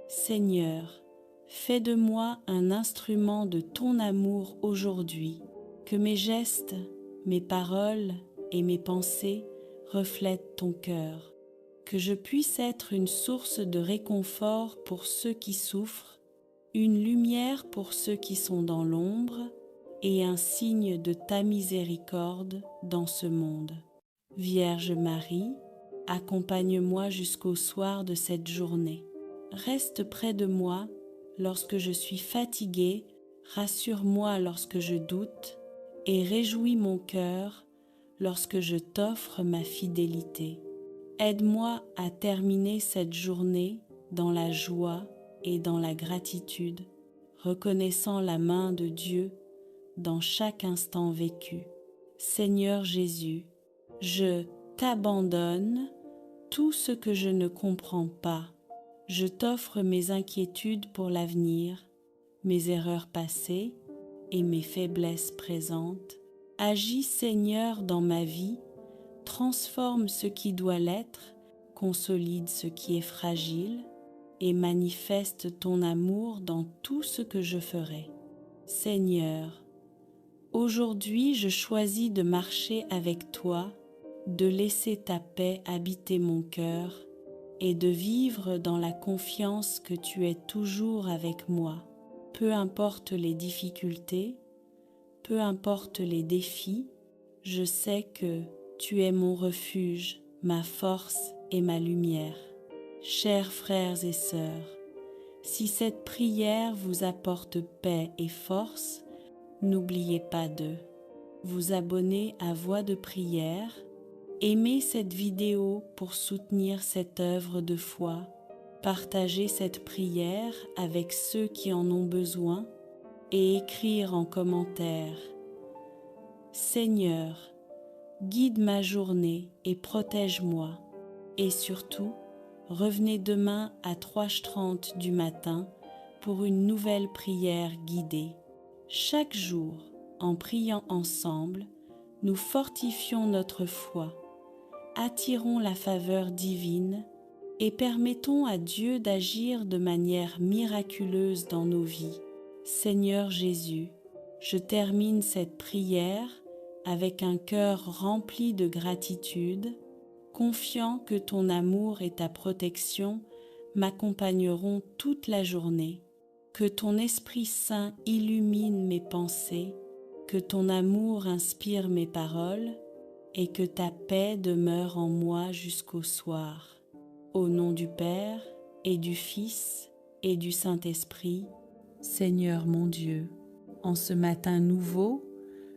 Seigneur, fais de moi un instrument de ton amour aujourd'hui, que mes gestes, mes paroles et mes pensées reflètent ton cœur, que je puisse être une source de réconfort pour ceux qui souffrent, une lumière pour ceux qui sont dans l'ombre et un signe de ta miséricorde dans ce monde. Vierge Marie, accompagne-moi jusqu'au soir de cette journée. Reste près de moi lorsque je suis fatiguée, rassure-moi lorsque je doute et réjouis mon cœur lorsque je t'offre ma fidélité. Aide-moi à terminer cette journée dans la joie et dans la gratitude, reconnaissant la main de Dieu dans chaque instant vécu. Seigneur Jésus, je t'abandonne tout ce que je ne comprends pas. Je t'offre mes inquiétudes pour l'avenir, mes erreurs passées et mes faiblesses présentes. Agis Seigneur dans ma vie, transforme ce qui doit l'être, consolide ce qui est fragile et manifeste ton amour dans tout ce que je ferai. Seigneur, aujourd'hui je choisis de marcher avec toi, de laisser ta paix habiter mon cœur et de vivre dans la confiance que tu es toujours avec moi. Peu importe les difficultés, peu importe les défis, je sais que tu es mon refuge, ma force et ma lumière. Chers frères et sœurs, si cette prière vous apporte paix et force, n'oubliez pas de vous abonner à Voix de prière, aimer cette vidéo pour soutenir cette œuvre de foi, partager cette prière avec ceux qui en ont besoin et écrire en commentaire « Seigneur, guide ma journée et protège-moi » et surtout, revenez demain à 3h30 du matin pour une nouvelle prière guidée. Chaque jour, en priant ensemble, nous fortifions notre foi, attirons la faveur divine et permettons à Dieu d'agir de manière miraculeuse dans nos vies. Seigneur Jésus, je termine cette prière avec un cœur rempli de gratitude, confiant que ton amour et ta protection m'accompagneront toute la journée, que ton Esprit Saint illumine mes pensées, que ton amour inspire mes paroles et que ta paix demeure en moi jusqu'au soir. Au nom du Père et du Fils et du Saint-Esprit, Seigneur mon Dieu, en ce matin nouveau,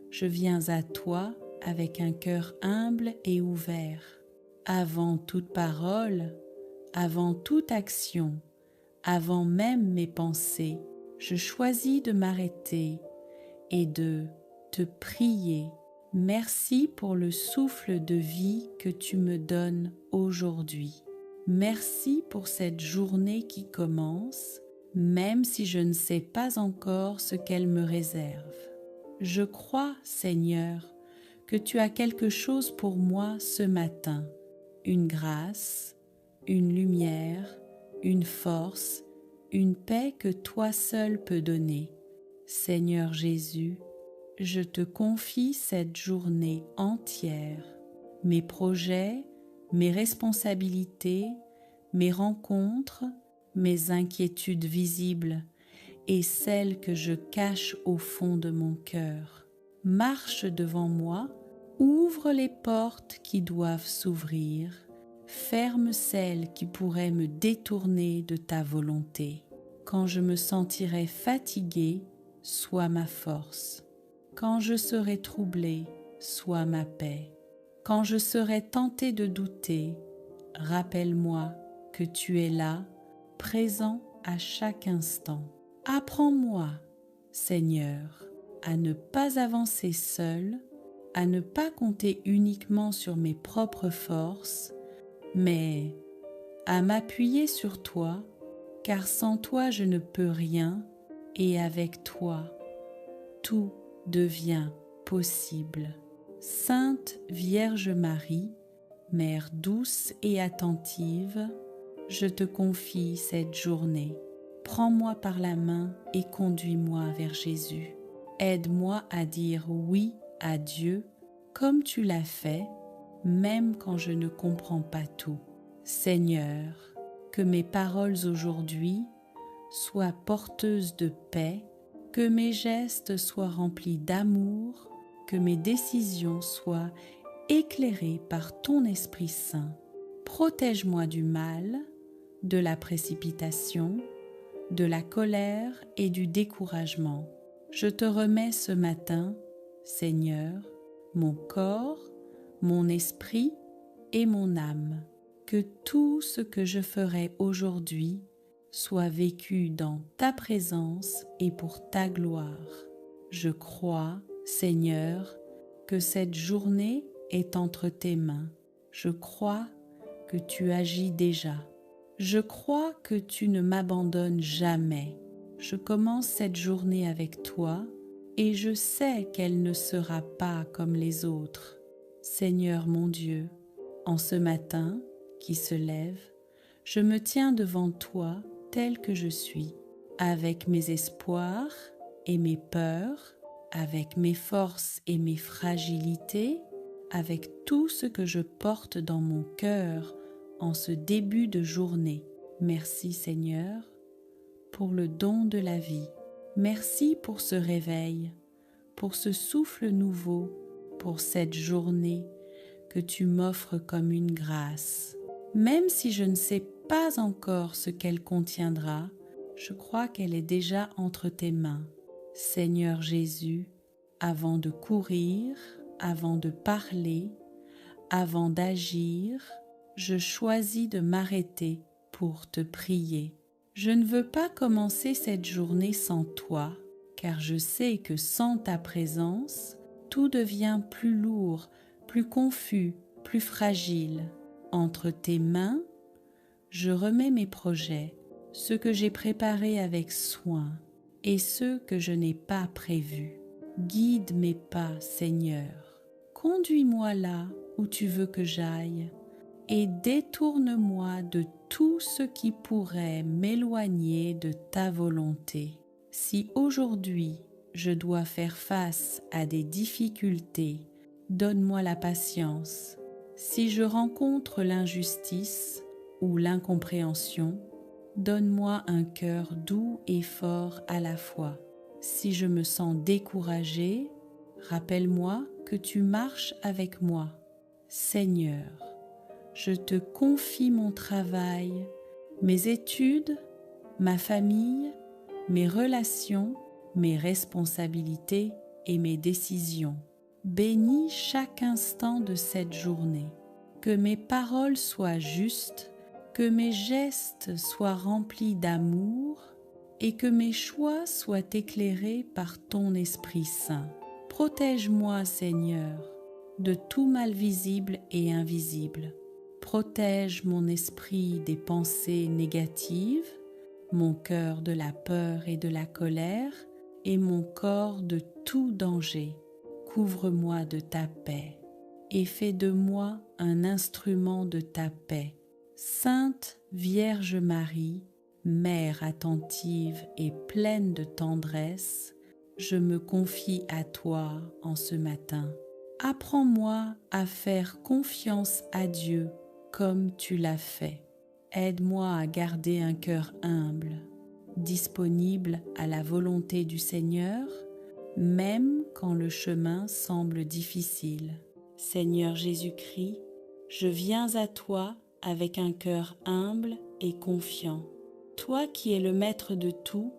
je viens à toi avec un cœur humble et ouvert. Avant toute parole, avant toute action, avant même mes pensées, je choisis de m'arrêter et de te prier. Merci pour le souffle de vie que tu me donnes aujourd'hui. Merci pour cette journée qui commence, même si je ne sais pas encore ce qu'elle me réserve. Je crois, Seigneur, que tu as quelque chose pour moi ce matin, une grâce, une lumière, une force, une paix que toi seul peux donner. Seigneur Jésus, je te confie cette journée entière, mes projets, mes responsabilités, mes rencontres, mes inquiétudes visibles et celles que je cache au fond de mon cœur. Marche devant moi, ouvre les portes qui doivent s'ouvrir, ferme celles qui pourraient me détourner de ta volonté. Quand je me sentirai fatigué, sois ma force. Quand je serai troublé, sois ma paix. Quand je serai tenté de douter, rappelle-moi que tu es là, présent à chaque instant. Apprends-moi, Seigneur, à ne pas avancer seul, à ne pas compter uniquement sur mes propres forces, mais à m'appuyer sur toi, car sans toi je ne peux rien et avec toi, tout devient possible. Sainte Vierge Marie, Mère douce et attentive, je te confie cette journée. Prends-moi par la main et conduis-moi vers Jésus. Aide-moi à dire oui à Dieu comme tu l'as fait, même quand je ne comprends pas tout. Seigneur, que mes paroles aujourd'hui soient porteuses de paix, que mes gestes soient remplis d'amour, que mes décisions soient éclairées par ton Esprit Saint. Protège-moi du mal, de la précipitation, de la colère et du découragement. Je te remets ce matin Seigneur, mon corps, mon esprit et mon âme. Que tout ce que je ferai aujourd'hui soit vécu dans ta présence et pour ta gloire. Je crois, Seigneur, que cette journée est entre tes mains. Je crois que tu agis déjà. Je crois que tu ne m'abandonnes jamais. Je commence cette journée avec toi et je sais qu'elle ne sera pas comme les autres. Seigneur mon Dieu, en ce matin qui se lève, je me tiens devant toi tel que je suis, avec mes espoirs et mes peurs, avec mes forces et mes fragilités, avec tout ce que je porte dans mon cœur en ce début de journée. Merci Seigneur pour le don de la vie. Merci pour ce réveil, pour ce souffle nouveau, pour cette journée que tu m'offres comme une grâce. Même si je ne sais pas encore ce qu'elle contiendra, je crois qu'elle est déjà entre tes mains. Seigneur Jésus, avant de courir, avant de parler, avant d'agir, je choisis de m'arrêter pour te prier. Je ne veux pas commencer cette journée sans toi, car je sais que sans ta présence, tout devient plus lourd, plus confus, plus fragile. Entre tes mains, je remets mes projets, ceux que j'ai préparés avec soin et ceux que je n'ai pas prévus. Guide mes pas, Seigneur. Conduis-moi là où tu veux que j'aille et détourne-moi de tout ce qui pourrait m'éloigner de ta volonté. Si aujourd'hui je dois faire face à des difficultés, donne-moi la patience. Si je rencontre l'injustice ou l'incompréhension, donne-moi un cœur doux et fort à la fois. Si je me sens découragée, rappelle-moi que tu marches avec moi. Seigneur, je te confie mon travail, mes études, ma famille, mes relations, mes responsabilités et mes décisions. Bénis chaque instant de cette journée. Que mes paroles soient justes, que mes gestes soient remplis d'amour et que mes choix soient éclairés par ton Esprit Saint. Protège-moi, Seigneur, de tout mal visible et invisible. Protège mon esprit des pensées négatives, mon cœur de la peur et de la colère, et mon corps de tout danger. Couvre-moi de ta paix et fais de moi un instrument de ta paix. Sainte Vierge Marie, Mère attentive et pleine de tendresse, je me confie à toi en ce matin. Apprends-moi à faire confiance à Dieu comme tu l'as fait. Aide-moi à garder un cœur humble, disponible à la volonté du Seigneur, même quand le chemin semble difficile. Seigneur Jésus-Christ, je viens à toi avec un cœur humble et confiant. Toi qui es le maître de tout,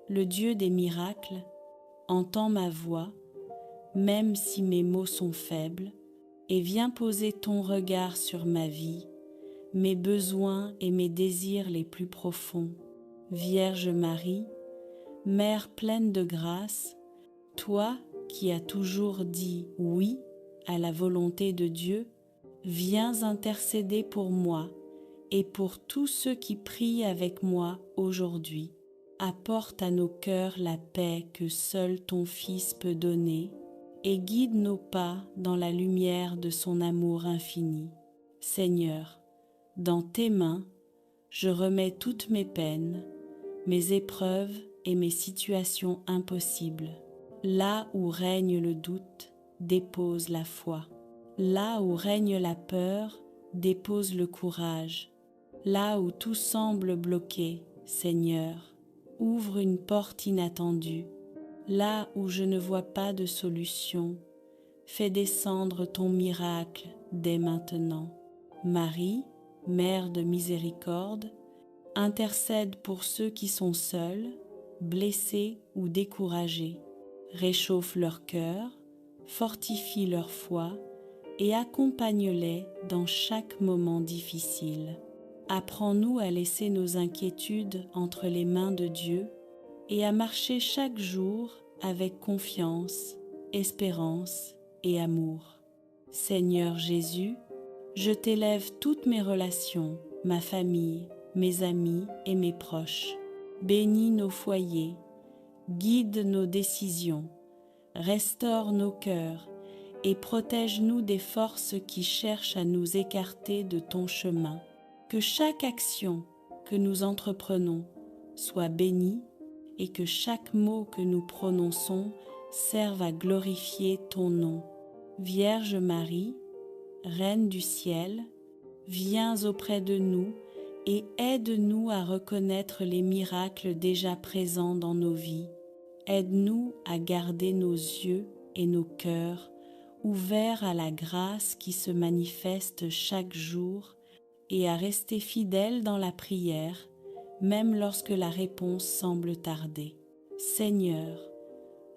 le Dieu des miracles, entends ma voix, même si mes mots sont faibles, et viens poser ton regard sur ma vie, mes besoins et mes désirs les plus profonds. Vierge Marie, Mère pleine de grâce, toi qui as toujours dit oui à la volonté de Dieu, viens intercéder pour moi et pour tous ceux qui prient avec moi aujourd'hui. Apporte à nos cœurs la paix que seul ton Fils peut donner et guide nos pas dans la lumière de son amour infini. Seigneur, dans tes mains, je remets toutes mes peines, mes épreuves et mes situations impossibles. Là où règne le doute, dépose la foi. Là où règne la peur, dépose le courage. Là où tout semble bloqué, Seigneur, ouvre une porte inattendue. Là où je ne vois pas de solution, fais descendre ton miracle dès maintenant. Marie, Mère de miséricorde, intercède pour ceux qui sont seuls, blessés ou découragés. Réchauffe leur cœur, fortifie leur foi et accompagne-les dans chaque moment difficile. Apprends-nous à laisser nos inquiétudes entre les mains de Dieu et à marcher chaque jour avec confiance, espérance et amour. Seigneur Jésus, je t'élève toutes mes relations, ma famille, mes amis et mes proches. Bénis nos foyers, guide nos décisions, restaure nos cœurs et protège-nous des forces qui cherchent à nous écarter de ton chemin. Que chaque action que nous entreprenons soit bénie et que chaque mot que nous prononçons serve à glorifier ton nom. Vierge Marie, Reine du ciel, viens auprès de nous et aide-nous à reconnaître les miracles déjà présents dans nos vies. Aide-nous à garder nos yeux et nos cœurs ouverts à la grâce qui se manifeste chaque jour et à rester fidèles dans la prière, même lorsque la réponse semble tarder. Seigneur,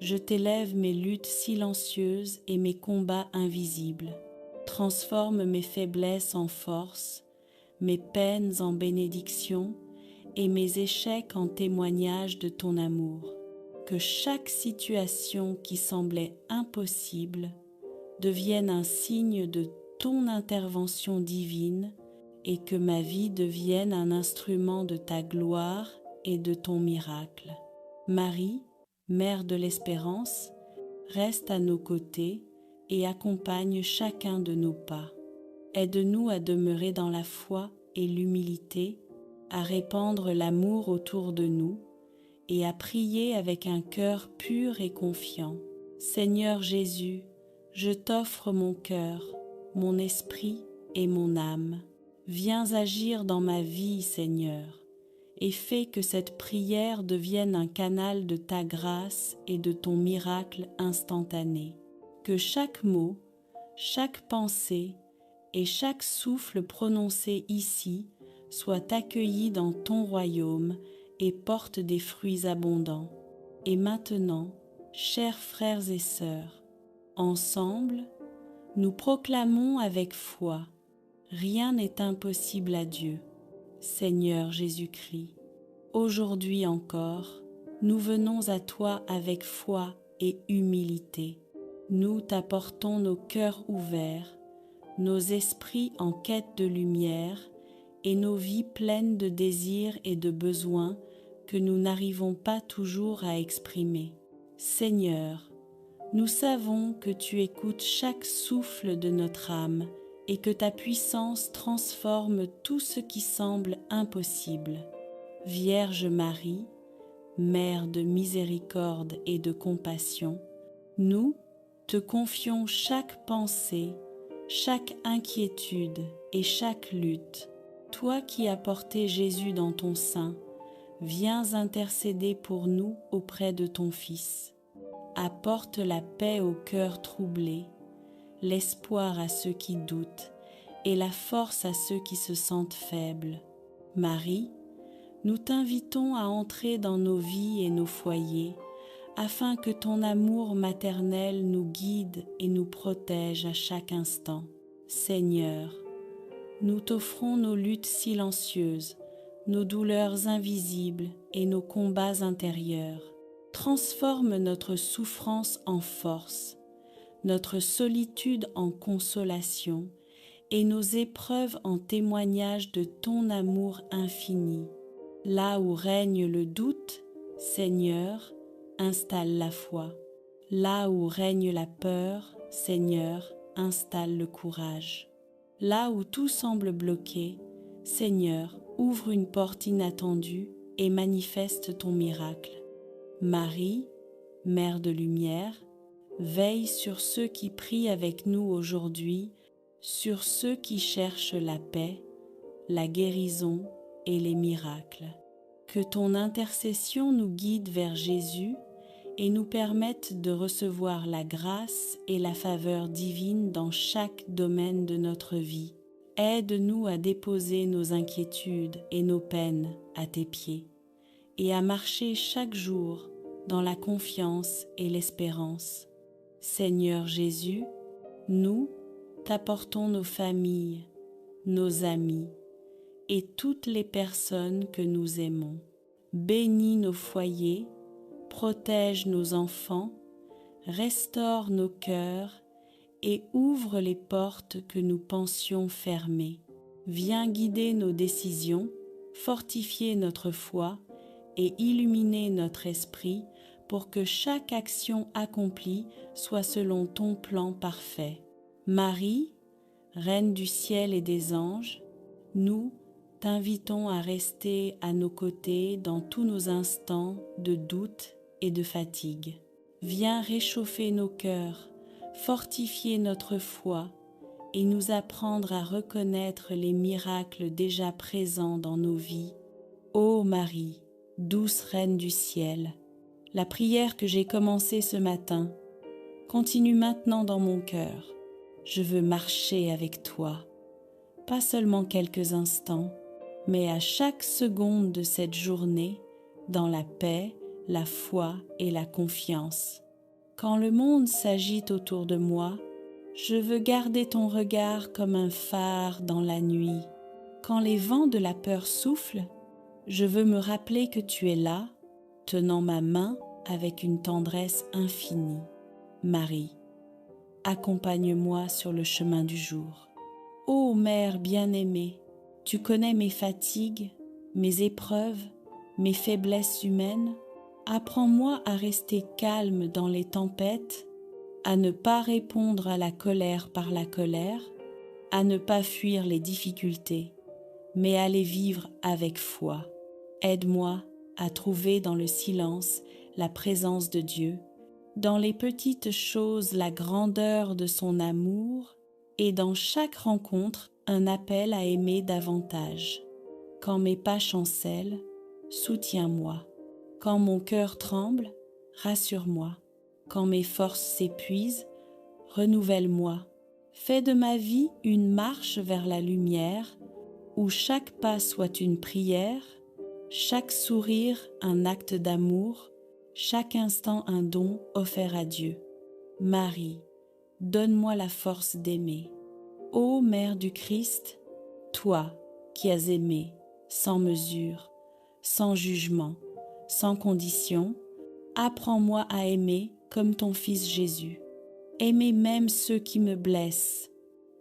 je t'élève mes luttes silencieuses et mes combats invisibles. Transforme mes faiblesses en force, mes peines en bénédiction et mes échecs en témoignage de ton amour. Que chaque situation qui semblait impossible devienne un signe de ton intervention divine et que ma vie devienne un instrument de ta gloire et de ton miracle. Marie, Mère de l'Espérance, reste à nos côtés et accompagne chacun de nos pas. Aide-nous à demeurer dans la foi et l'humilité, à répandre l'amour autour de nous et à prier avec un cœur pur et confiant. Seigneur Jésus, je t'offre mon cœur, mon esprit et mon âme. Viens agir dans ma vie, Seigneur, et fais que cette prière devienne un canal de ta grâce et de ton miracle instantané. Que chaque mot, chaque pensée et chaque souffle prononcé ici soit accueilli dans ton royaume et porte des fruits abondants. Et maintenant, chers frères et sœurs, ensemble, nous proclamons avec foi: rien n'est impossible à Dieu. Seigneur Jésus-Christ, aujourd'hui encore, nous venons à toi avec foi et humilité. Nous t'apportons nos cœurs ouverts, nos esprits en quête de lumière et nos vies pleines de désirs et de besoins que nous n'arrivons pas toujours à exprimer. Seigneur, nous savons que tu écoutes chaque souffle de notre âme et que ta puissance transforme tout ce qui semble impossible. Vierge Marie, Mère de miséricorde et de compassion, nous te confions chaque pensée, chaque inquiétude et chaque lutte. Toi qui as porté Jésus dans ton sein, viens intercéder pour nous auprès de ton Fils. Apporte la paix au cœur troublé, l'espoir à ceux qui doutent et la force à ceux qui se sentent faibles. Marie, nous t'invitons à entrer dans nos vies et nos foyers afin que ton amour maternel nous guide et nous protège à chaque instant. Seigneur, nous t'offrons nos luttes silencieuses, nos douleurs invisibles et nos combats intérieurs. Transforme notre souffrance en force, notre solitude en consolation et nos épreuves en témoignage de ton amour infini. Là où règne le doute, Seigneur, installe la foi. Là où règne la peur, Seigneur, installe le courage. Là où tout semble bloqué, Seigneur, ouvre une porte inattendue et manifeste ton miracle. Marie, Mère de lumière, veille sur ceux qui prient avec nous aujourd'hui, sur ceux qui cherchent la paix, la guérison et les miracles. Que ton intercession nous guide vers Jésus et nous permette de recevoir la grâce et la faveur divine dans chaque domaine de notre vie. Aide-nous à déposer nos inquiétudes et nos peines à tes pieds et à marcher chaque jour dans la confiance et l'espérance. Seigneur Jésus, nous t'apportons nos familles, nos amis et toutes les personnes que nous aimons. Bénis nos foyers, protège nos enfants, restaure nos cœurs et ouvre les portes que nous pensions fermées. Viens guider nos décisions, fortifier notre foi et illuminer notre esprit pour que chaque action accomplie soit selon ton plan parfait. Marie, Reine du ciel et des anges, nous t'invitons à rester à nos côtés dans tous nos instants de doute et de fatigue. Viens réchauffer nos cœurs, fortifier notre foi et nous apprendre à reconnaître les miracles déjà présents dans nos vies. Ô Marie, douce Reine du ciel, la prière que j'ai commencée ce matin continue maintenant dans mon cœur. Je veux marcher avec toi, pas seulement quelques instants, mais à chaque seconde de cette journée, dans la paix, la foi et la confiance. Quand le monde s'agite autour de moi, je veux garder ton regard comme un phare dans la nuit. Quand les vents de la peur soufflent, je veux me rappeler que tu es là, tenant ma main avec une tendresse infinie. Marie, accompagne-moi sur le chemin du jour. Ô Mère bien-aimée, tu connais mes fatigues, mes épreuves, mes faiblesses humaines. Apprends-moi à rester calme dans les tempêtes, à ne pas répondre à la colère par la colère, à ne pas fuir les difficultés, mais à les vivre avec foi. Aide-moi à trouver dans le silence la présence de Dieu, dans les petites choses la grandeur de son amour et dans chaque rencontre un appel à aimer davantage. Quand mes pas chancellent, soutiens-moi. Quand mon cœur tremble, rassure-moi. Quand mes forces s'épuisent, renouvelle-moi. Fais de ma vie une marche vers la lumière, où chaque pas soit une prière, chaque sourire un acte d'amour, chaque instant un don offert à Dieu. Marie, donne-moi la force d'aimer. Ô Mère du Christ, toi qui as aimé sans mesure, sans jugement, sans condition, apprends-moi à aimer comme ton Fils Jésus. Aimer même ceux qui me blessent,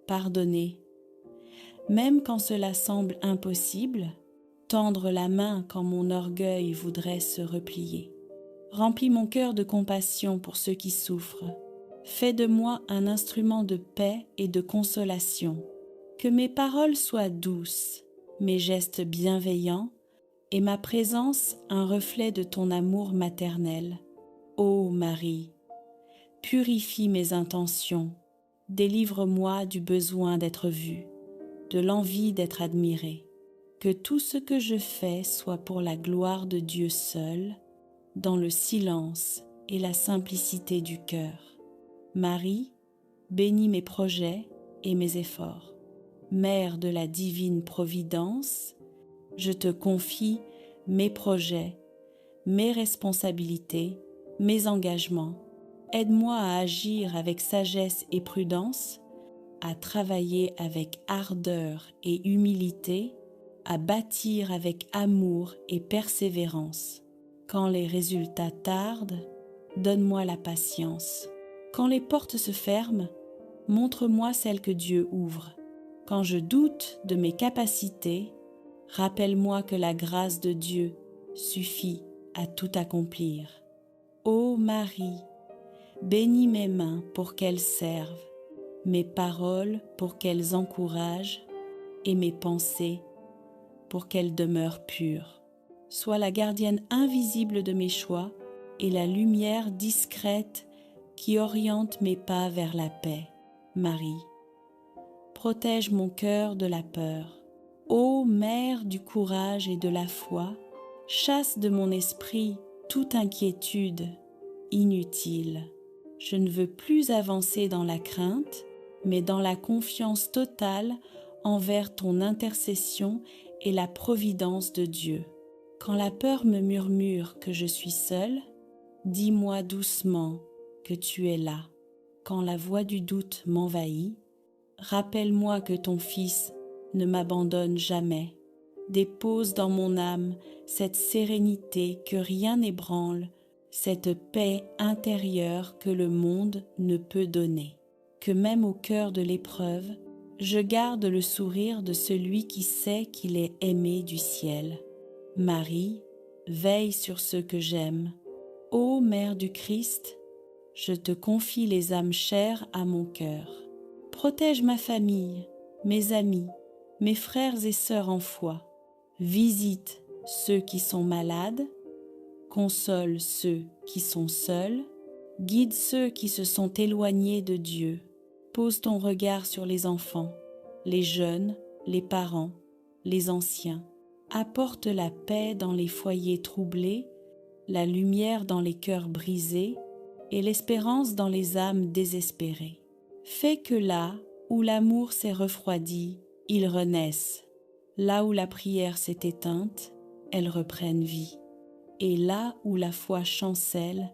pardonner. Même quand cela semble impossible, tendre la main quand mon orgueil voudrait se replier. Remplis mon cœur de compassion pour ceux qui souffrent. Fais de moi un instrument de paix et de consolation. Que mes paroles soient douces, mes gestes bienveillants et ma présence un reflet de ton amour maternel. Ô Marie, purifie mes intentions, délivre-moi du besoin d'être vue, de l'envie d'être admirée. Que tout ce que je fais soit pour la gloire de Dieu seul, dans le silence et la simplicité du cœur. Marie, bénis mes projets et mes efforts. Mère de la divine providence, je te confie mes projets, mes responsabilités, mes engagements. Aide-moi à agir avec sagesse et prudence, à travailler avec ardeur et humilité, à bâtir avec amour et persévérance. Quand les résultats tardent, donne-moi la patience. Quand les portes se ferment, montre-moi celles que Dieu ouvre. Quand je doute de mes capacités, rappelle-moi que la grâce de Dieu suffit à tout accomplir. Ô Marie, bénis mes mains pour qu'elles servent, mes paroles pour qu'elles encouragent et mes pensées pour qu'elles demeurent pures. Sois la gardienne invisible de mes choix et la lumière discrète qui oriente mes pas vers la paix. Marie, protège mon cœur de la peur. Ô Mère du courage et de la foi, chasse de mon esprit toute inquiétude inutile. Je ne veux plus avancer dans la crainte, mais dans la confiance totale envers ton intercession et la providence de Dieu. Quand la peur me murmure que je suis seule, dis-moi doucement que tu es là. quand la voix du doute m'envahit, rappelle-moi que ton Fils ne m'abandonne jamais. Dépose dans mon âme cette sérénité que rien n'ébranle, cette paix intérieure que le monde ne peut donner. Que même au cœur de l'épreuve, je garde le sourire de celui qui sait qu'il est aimé du ciel. Marie, veille sur ceux que j'aime. Ô Mère du Christ, je te confie les âmes chères à mon cœur. Protège ma famille, mes amis, mes frères et sœurs en foi. Visite ceux qui sont malades, console ceux qui sont seuls, guide ceux qui se sont éloignés de Dieu. Pose ton regard sur les enfants, les jeunes, les parents, les anciens. Apporte la paix dans les foyers troublés, la lumière dans les cœurs brisés et l'espérance dans les âmes désespérées. Fais que là où l'amour s'est refroidi, il renaisse. Là où la prière s'est éteinte, elle reprenne vie. Et là où la foi chancelle,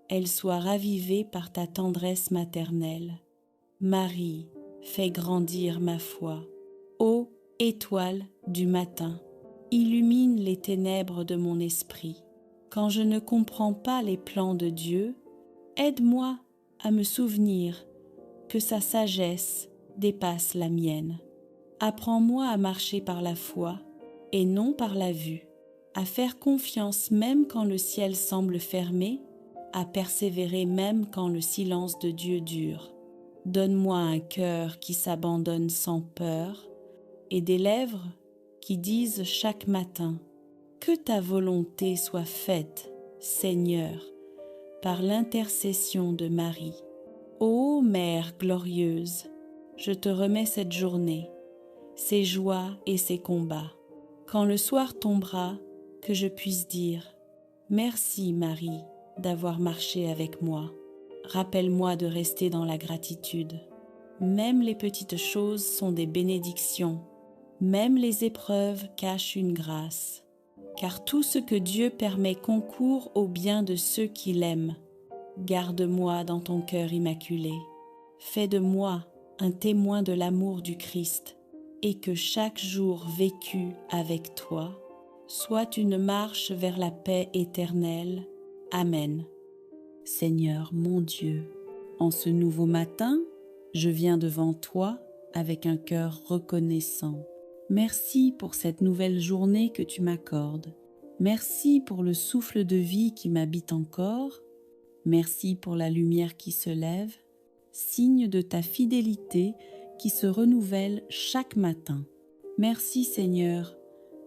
elle soit ravivée par ta tendresse maternelle. Marie, fais grandir ma foi. Ô étoile du matin, illumine les ténèbres de mon esprit. Quand je ne comprends pas les plans de Dieu, aide-moi à me souvenir que sa sagesse dépasse la mienne. Apprends-moi à marcher par la foi et non par la vue, à faire confiance même quand le ciel semble fermé, à persévérer même quand le silence de Dieu dure. Donne-moi un cœur qui s'abandonne sans peur et des lèvres qui disent chaque matin « Que ta volonté soit faite, Seigneur, par l'intercession de Marie. » Ô Mère glorieuse, je te remets cette journée, ses joies et ses combats. Quand le soir tombera, que je puisse dire « Merci Marie d'avoir marché avec moi. Rappelle-moi de rester dans la gratitude. Même les petites choses sont des bénédictions. Même les épreuves cachent une grâce. Car tout ce que Dieu permet concourt au bien de ceux qui l'aiment. Garde-moi dans ton cœur immaculé. Fais de moi un témoin de l'amour du Christ et que chaque jour vécu avec toi soit une marche vers la paix éternelle. Amen. Seigneur mon Dieu, en ce nouveau matin, je viens devant toi avec un cœur reconnaissant. Merci pour cette nouvelle journée que tu m'accordes. Merci pour le souffle de vie qui m'habite encore. Merci pour la lumière qui se lève, signe de ta fidélité qui se renouvelle chaque matin. Merci Seigneur,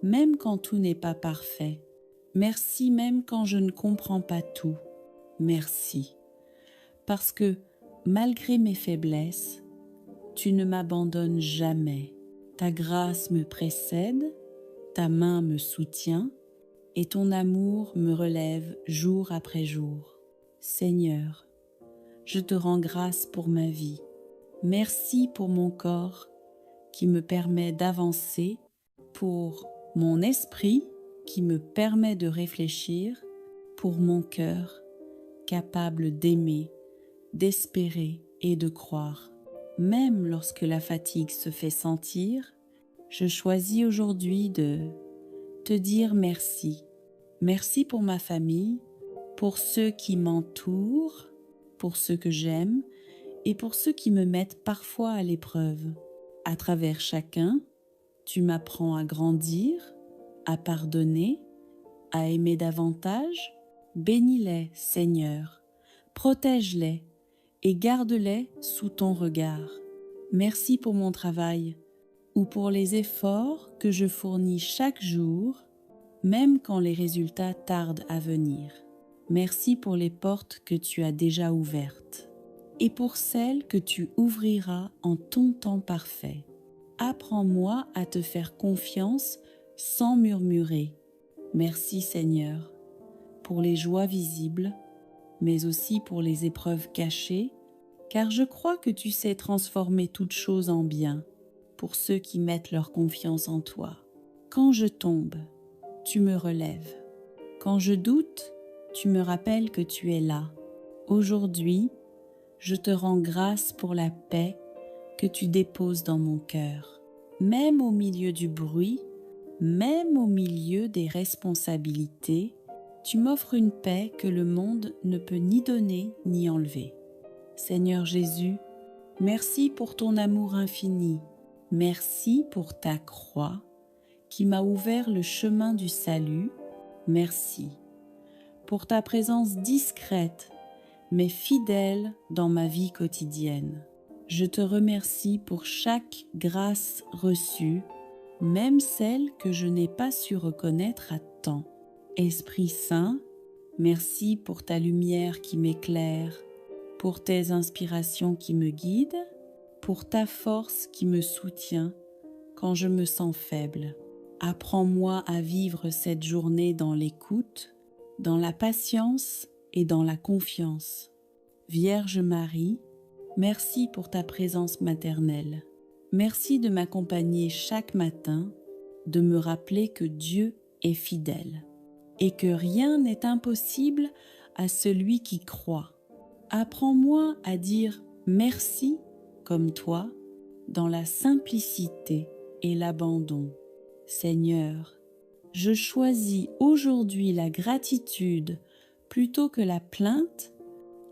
même quand tout n'est pas parfait. Merci même quand je ne comprends pas tout. Merci, parce que malgré mes faiblesses, tu ne m'abandonnes jamais. Ta grâce me précède, ta main me soutient et ton amour me relève jour après jour. Seigneur, je te rends grâce pour ma vie. Merci pour mon corps qui me permet d'avancer, pour mon esprit qui me permet de réfléchir, pour mon cœur capable d'aimer, d'espérer et de croire. Même lorsque la fatigue se fait sentir, je choisis aujourd'hui de te dire merci. Merci pour ma famille, pour ceux qui m'entourent, pour ceux que j'aime et pour ceux qui me mettent parfois à l'épreuve. À travers chacun, tu m'apprends à grandir, à pardonner, à aimer davantage. Bénis-les, Seigneur, protège-les et garde-les sous ton regard. Merci pour mon travail ou pour les efforts que je fournis chaque jour, même quand les résultats tardent à venir. Merci pour les portes que tu as déjà ouvertes et pour celles que tu ouvriras en ton temps parfait. Apprends-moi à te faire confiance sans murmurer. Merci Seigneur, pour les joies visibles, mais aussi pour les épreuves cachées, car je crois que tu sais transformer toutes choses en bien pour ceux qui mettent leur confiance en toi. Quand je tombe, tu me relèves. Quand je doute, tu me rappelles que tu es là. Aujourd'hui, je te rends grâce pour la paix que tu déposes dans mon cœur. Même au milieu du bruit, même au milieu des responsabilités, tu m'offres une paix que le monde ne peut ni donner ni enlever. Seigneur Jésus, merci pour ton amour infini. Merci pour ta croix qui m'a ouvert le chemin du salut. Merci pour ta présence discrète mais fidèle dans ma vie quotidienne. Je te remercie pour chaque grâce reçue, même celle que je n'ai pas su reconnaître à temps. Esprit Saint, merci pour ta lumière qui m'éclaire, pour tes inspirations qui me guident, pour ta force qui me soutient quand je me sens faible. Apprends-moi à vivre cette journée dans l'écoute, dans la patience et dans la confiance. Vierge Marie, merci pour ta présence maternelle. Merci de m'accompagner chaque matin, de me rappeler que Dieu est fidèle et que rien n'est impossible à celui qui croit. Apprends-moi à dire merci comme toi dans la simplicité et l'abandon. Seigneur, je choisis aujourd'hui la gratitude plutôt que la plainte,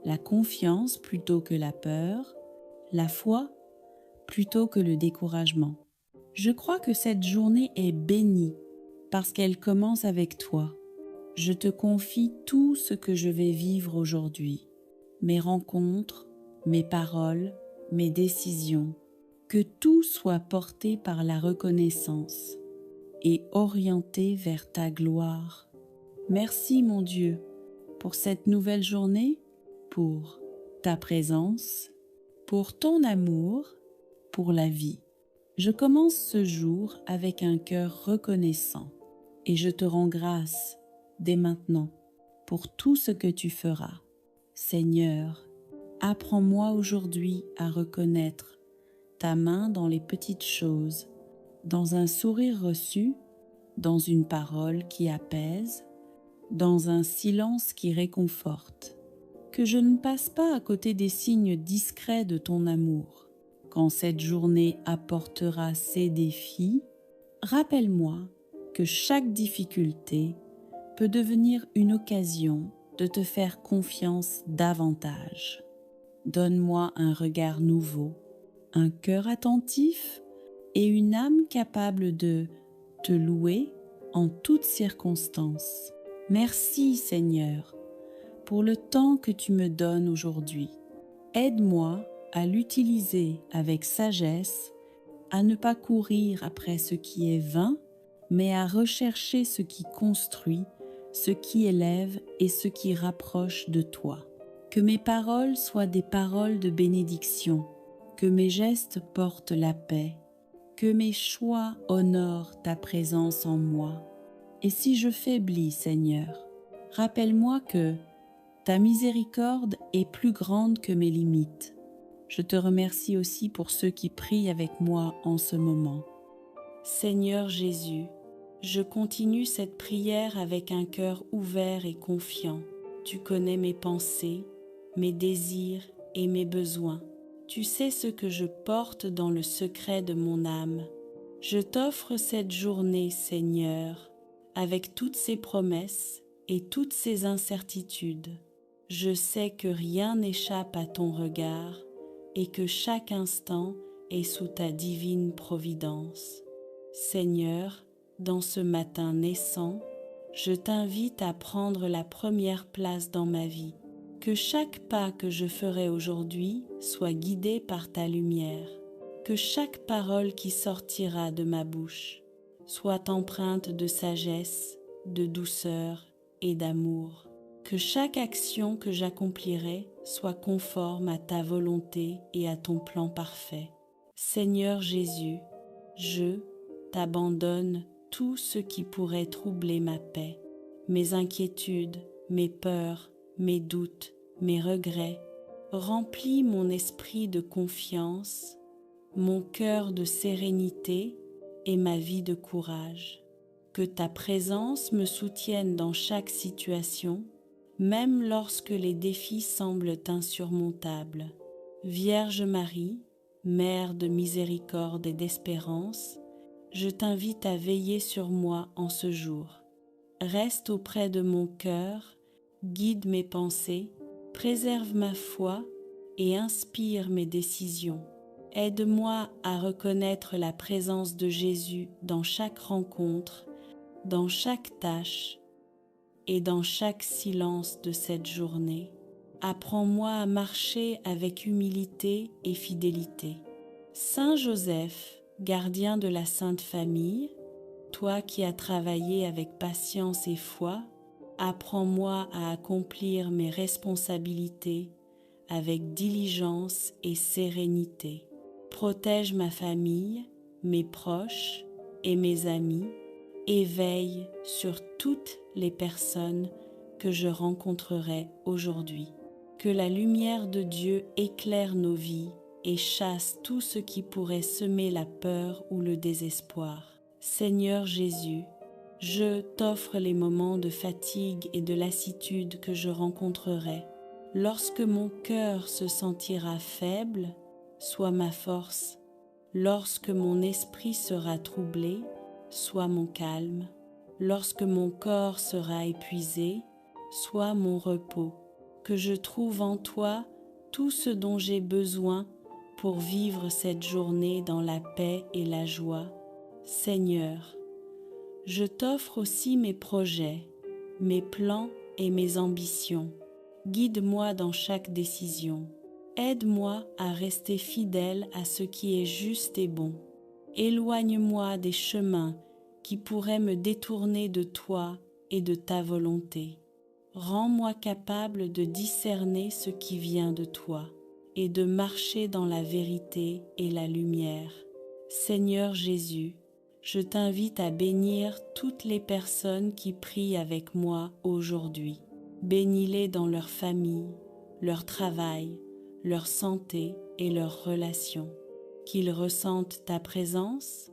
la confiance plutôt que la peur, la foi plutôt que le découragement. Je crois que cette journée est bénie parce qu'elle commence avec toi. Je te confie tout ce que je vais vivre aujourd'hui, mes rencontres, mes paroles, mes décisions, que tout soit porté par la reconnaissance et orienté vers ta gloire. Merci mon Dieu pour cette nouvelle journée, pour ta présence, pour ton amour, pour la vie. Je commence ce jour avec un cœur reconnaissant et je te rends grâce dès maintenant pour tout ce que tu feras. Seigneur, apprends-moi aujourd'hui à reconnaître ta main dans les petites choses, dans un sourire reçu, dans une parole qui apaise, dans un silence qui réconforte. Que je ne passe pas à côté des signes discrets de ton amour. Quand cette journée apportera ses défis, rappelle-moi que chaque difficulté peut devenir une occasion de te faire confiance davantage. Donne-moi un regard nouveau, un cœur attentif et une âme capable de te louer en toutes circonstances. Merci Seigneur pour le temps que tu me donnes aujourd'hui. Aide-moi à l'utiliser avec sagesse, à ne pas courir après ce qui est vain, mais à rechercher ce qui construit, ce qui élève et ce qui rapproche de toi. Que mes paroles soient des paroles de bénédiction, que mes gestes portent la paix, que mes choix honorent ta présence en moi. Et si je faiblis, Seigneur, rappelle-moi que ta miséricorde est plus grande que mes limites. Je te remercie aussi pour ceux qui prient avec moi en ce moment. Seigneur Jésus, je continue cette prière avec un cœur ouvert et confiant. Tu connais mes pensées, mes désirs et mes besoins. Tu sais ce que je porte dans le secret de mon âme. Je t'offre cette journée, Seigneur, avec toutes ses promesses et toutes ses incertitudes. Je sais que rien n'échappe à ton regard et que chaque instant est sous ta divine providence. Seigneur, dans ce matin naissant, je t'invite à prendre la première place dans ma vie. Que chaque pas que je ferai aujourd'hui soit guidé par ta lumière. Que chaque parole qui sortira de ma bouche soit empreinte de sagesse, de douceur et d'amour. Que chaque action que j'accomplirai soit conforme à ta volonté et à ton plan parfait. Seigneur Jésus, je t'abandonne tout ce qui pourrait troubler ma paix, mes inquiétudes, mes peurs, mes doutes, mes regrets. Remplis mon esprit de confiance, mon cœur de sérénité et ma vie de courage. Que ta présence me soutienne dans chaque situation, même lorsque les défis semblent insurmontables. Vierge Marie, Mère de miséricorde et d'espérance, je t'invite à veiller sur moi en ce jour. Reste auprès de mon cœur, guide mes pensées, préserve ma foi et inspire mes décisions. Aide-moi à reconnaître la présence de Jésus dans chaque rencontre, dans chaque tâche et dans chaque silence de cette journée. Apprends-moi à marcher avec humilité et fidélité. Saint Joseph, gardien de la Sainte Famille, toi qui as travaillé avec patience et foi, apprends-moi à accomplir mes responsabilités avec diligence et sérénité. Protège ma famille, mes proches et mes amis, et veille sur toutes les personnes que je rencontrerai aujourd'hui. Que la lumière de Dieu éclaire nos vies et chasse tout ce qui pourrait semer la peur ou le désespoir. Seigneur Jésus, je t'offre les moments de fatigue et de lassitude que je rencontrerai. Lorsque mon cœur se sentira faible, sois ma force. Lorsque mon esprit sera troublé, sois mon calme. Lorsque mon corps sera épuisé, sois mon repos. Que je trouve en toi tout ce dont j'ai besoin pour vivre cette journée dans la paix et la joie. Seigneur, je t'offre aussi mes projets, mes plans et mes ambitions. Guide-moi dans chaque décision. Aide-moi à rester fidèle à ce qui est juste et bon. Éloigne-moi des chemins qui pourraient me détourner de toi et de ta volonté. Rends-moi capable de discerner ce qui vient de toi et de marcher dans la vérité et la lumière. Seigneur Jésus, je t'invite à bénir toutes les personnes qui prient avec moi aujourd'hui. Bénis-les dans leur famille, leur travail, leur santé et leurs relations. Qu'ils ressentent ta présence,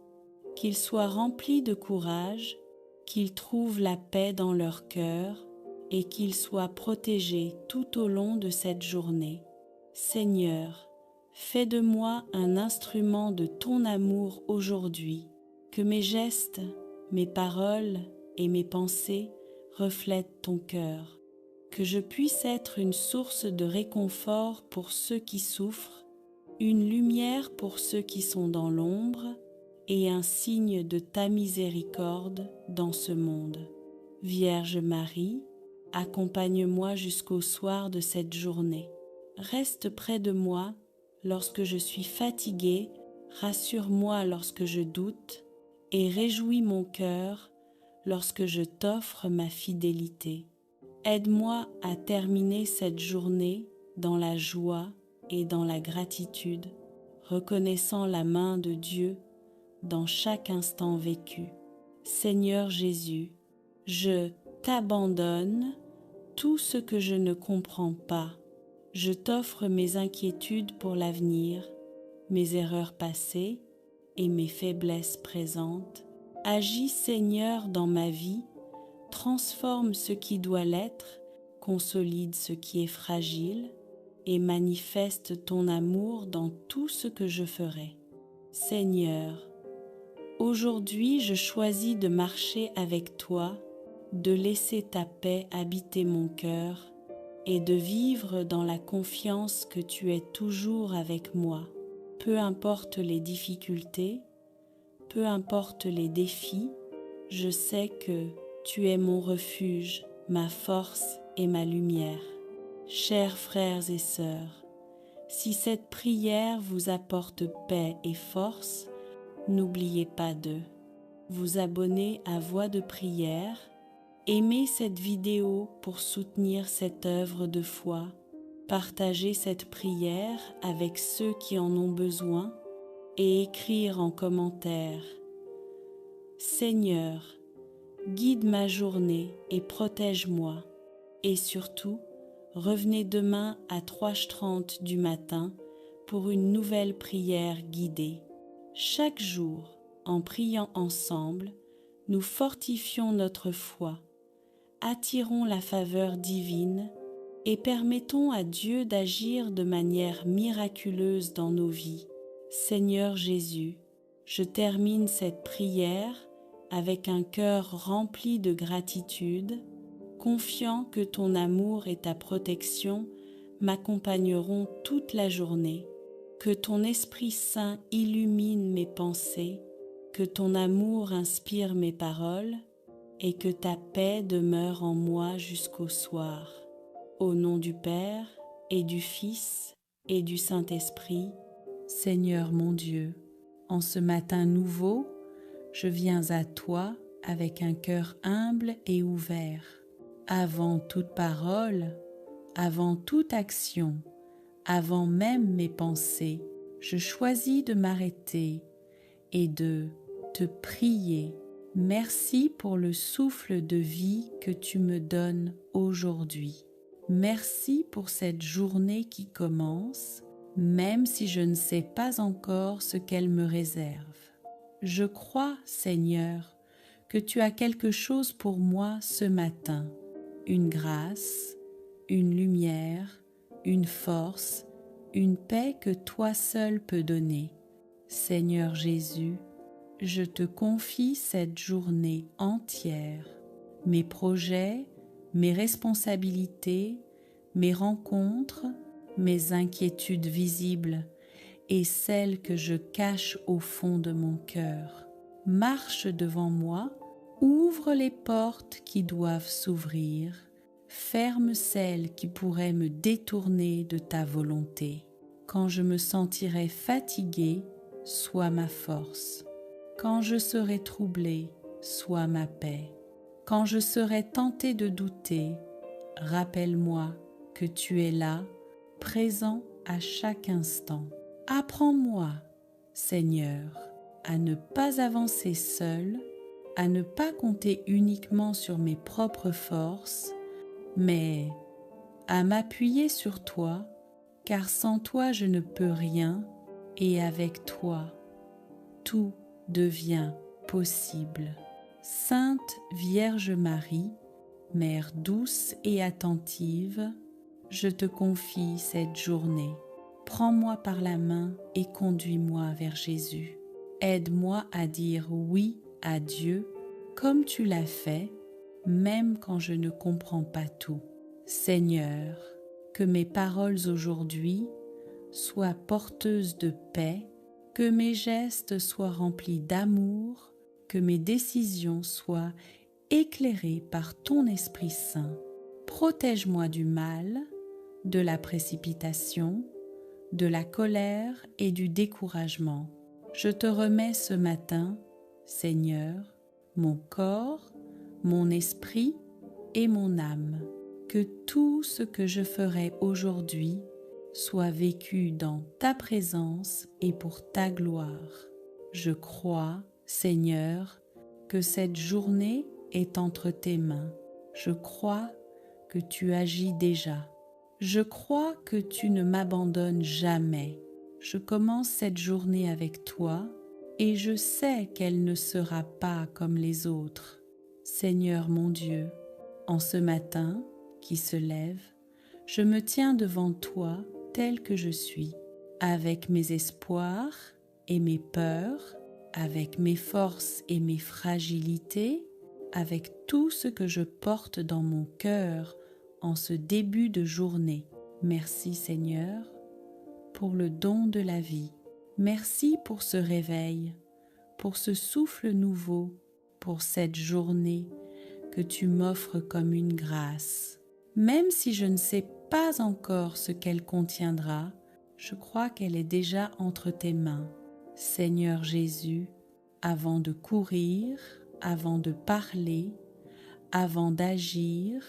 qu'ils soient remplis de courage, qu'ils trouvent la paix dans leur cœur et qu'ils soient protégés tout au long de cette journée. Seigneur, fais de moi un instrument de ton amour aujourd'hui, que mes gestes, mes paroles et mes pensées reflètent ton cœur, que je puisse être une source de réconfort pour ceux qui souffrent, une lumière pour ceux qui sont dans l'ombre et un signe de ta miséricorde dans ce monde. Vierge Marie, accompagne-moi jusqu'au soir de cette journée. Reste près de moi lorsque je suis fatiguée, rassure-moi lorsque je doute et réjouis mon cœur lorsque je t'offre ma fidélité. Aide-moi à terminer cette journée dans la joie et dans la gratitude, reconnaissant la main de Dieu dans chaque instant vécu. Seigneur Jésus, je t'abandonne tout ce que je ne comprends pas. Je t'offre mes inquiétudes pour l'avenir, mes erreurs passées et mes faiblesses présentes. Agis Seigneur dans ma vie, transforme ce qui doit l'être, consolide ce qui est fragile et manifeste ton amour dans tout ce que je ferai. Seigneur, aujourd'hui je choisis de marcher avec toi, de laisser ta paix habiter mon cœur et de vivre dans la confiance que tu es toujours avec moi. Peu importe les difficultés, peu importe les défis, je sais que tu es mon refuge, ma force et ma lumière. Chers frères et sœurs, si cette prière vous apporte paix et force, n'oubliez pas de vous abonner à Voix de prière, aimer cette vidéo pour soutenir cette œuvre de foi, partager cette prière avec ceux qui en ont besoin et écrire en commentaire « Seigneur, guide ma journée et protège-moi » et surtout, revenez demain à 3h30 du matin pour une nouvelle prière guidée. Chaque jour, en priant ensemble, nous fortifions notre foi, attirons la faveur divine et permettons à Dieu d'agir de manière miraculeuse dans nos vies. Seigneur Jésus, je termine cette prière avec un cœur rempli de gratitude, confiant que ton amour et ta protection m'accompagneront toute la journée, que ton Esprit Saint illumine mes pensées, que ton amour inspire mes paroles et que ta paix demeure en moi jusqu'au soir. Au nom du Père et du Fils et du Saint-Esprit, Seigneur mon Dieu, en ce matin nouveau, je viens à toi avec un cœur humble et ouvert. Avant toute parole, avant toute action, avant même mes pensées, je choisis de m'arrêter et de te prier. Merci pour le souffle de vie que tu me donnes aujourd'hui. Merci pour cette journée qui commence, même si je ne sais pas encore ce qu'elle me réserve. Je crois, Seigneur, que tu as quelque chose pour moi ce matin, une grâce, une lumière, une force, une paix que toi seul peux donner. Seigneur Jésus, je te confie cette journée entière, mes projets, mes responsabilités, mes rencontres, mes inquiétudes visibles et celles que je cache au fond de mon cœur. Marche devant moi, ouvre les portes qui doivent s'ouvrir, ferme celles qui pourraient me détourner de ta volonté. Quand je me sentirai fatigué, sois ma force. Quand je serai troublé, sois ma paix. Quand je serai tenté de douter, rappelle-moi que tu es là, présent à chaque instant. Apprends-moi, Seigneur, à ne pas avancer seul, à ne pas compter uniquement sur mes propres forces, mais à m'appuyer sur toi, car sans toi je ne peux rien, et avec toi, tout devient possible. Sainte Vierge Marie, Mère douce et attentive, je te confie cette journée. Prends-moi par la main et conduis-moi vers Jésus. Aide-moi à dire oui à Dieu comme tu l'as fait, même quand je ne comprends pas tout. Seigneur, que mes paroles aujourd'hui soient porteuses de paix, que mes gestes soient remplis d'amour, que mes décisions soient éclairées par ton Esprit Saint. Protège-moi du mal, de la précipitation, de la colère et du découragement. Je te remets ce matin, Seigneur, mon corps, mon esprit et mon âme. Que tout ce que je ferai aujourd'hui soit vécu dans ta présence et pour ta gloire. Je crois, Seigneur, que cette journée est entre tes mains. Je crois que tu agis déjà. Je crois que tu ne m'abandonnes jamais. Je commence cette journée avec toi et je sais qu'elle ne sera pas comme les autres. Seigneur mon Dieu, en ce matin qui se lève, je me tiens devant toi tel que je suis, avec mes espoirs et mes peurs, avec mes forces et mes fragilités, avec tout ce que je porte dans mon cœur en ce début de journée. Merci Seigneur pour le don de la vie. Merci pour ce réveil, pour ce souffle nouveau, pour cette journée que tu m'offres comme une grâce. Même si je ne sais pas encore ce qu'elle contiendra, je crois qu'elle est déjà entre tes mains. Seigneur Jésus, avant de courir, avant de parler, avant d'agir,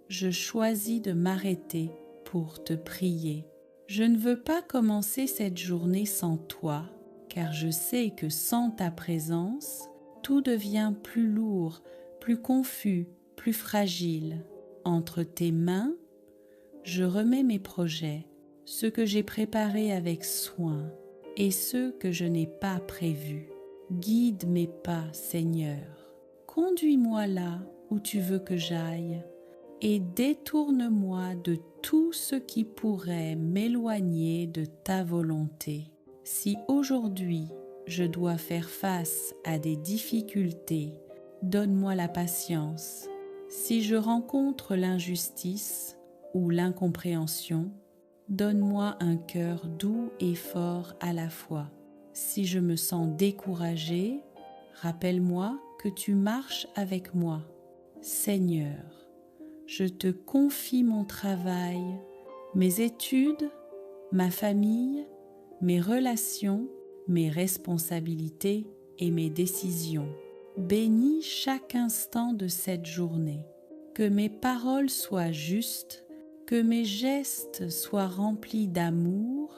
je choisis de m'arrêter pour te prier. Je ne veux pas commencer cette journée sans toi, car je sais que sans ta présence, tout devient plus lourd, plus confus, plus fragile. Entre tes mains, je remets mes projets, ceux que j'ai préparés avec soin et ceux que je n'ai pas prévus. Guide mes pas, Seigneur. Conduis-moi là où tu veux que j'aille. et détourne-moi de tout ce qui pourrait m'éloigner de ta volonté. Si aujourd'hui je dois faire face à des difficultés, donne-moi la patience. Si je rencontre l'injustice ou l'incompréhension, donne-moi un cœur doux et fort à la fois. Si je me sens découragée, rappelle-moi que tu marches avec moi. Seigneur, je te confie mon travail, mes études, ma famille, mes relations, mes responsabilités et mes décisions. Bénis chaque instant de cette journée. Que mes paroles soient justes, que mes gestes soient remplis d'amour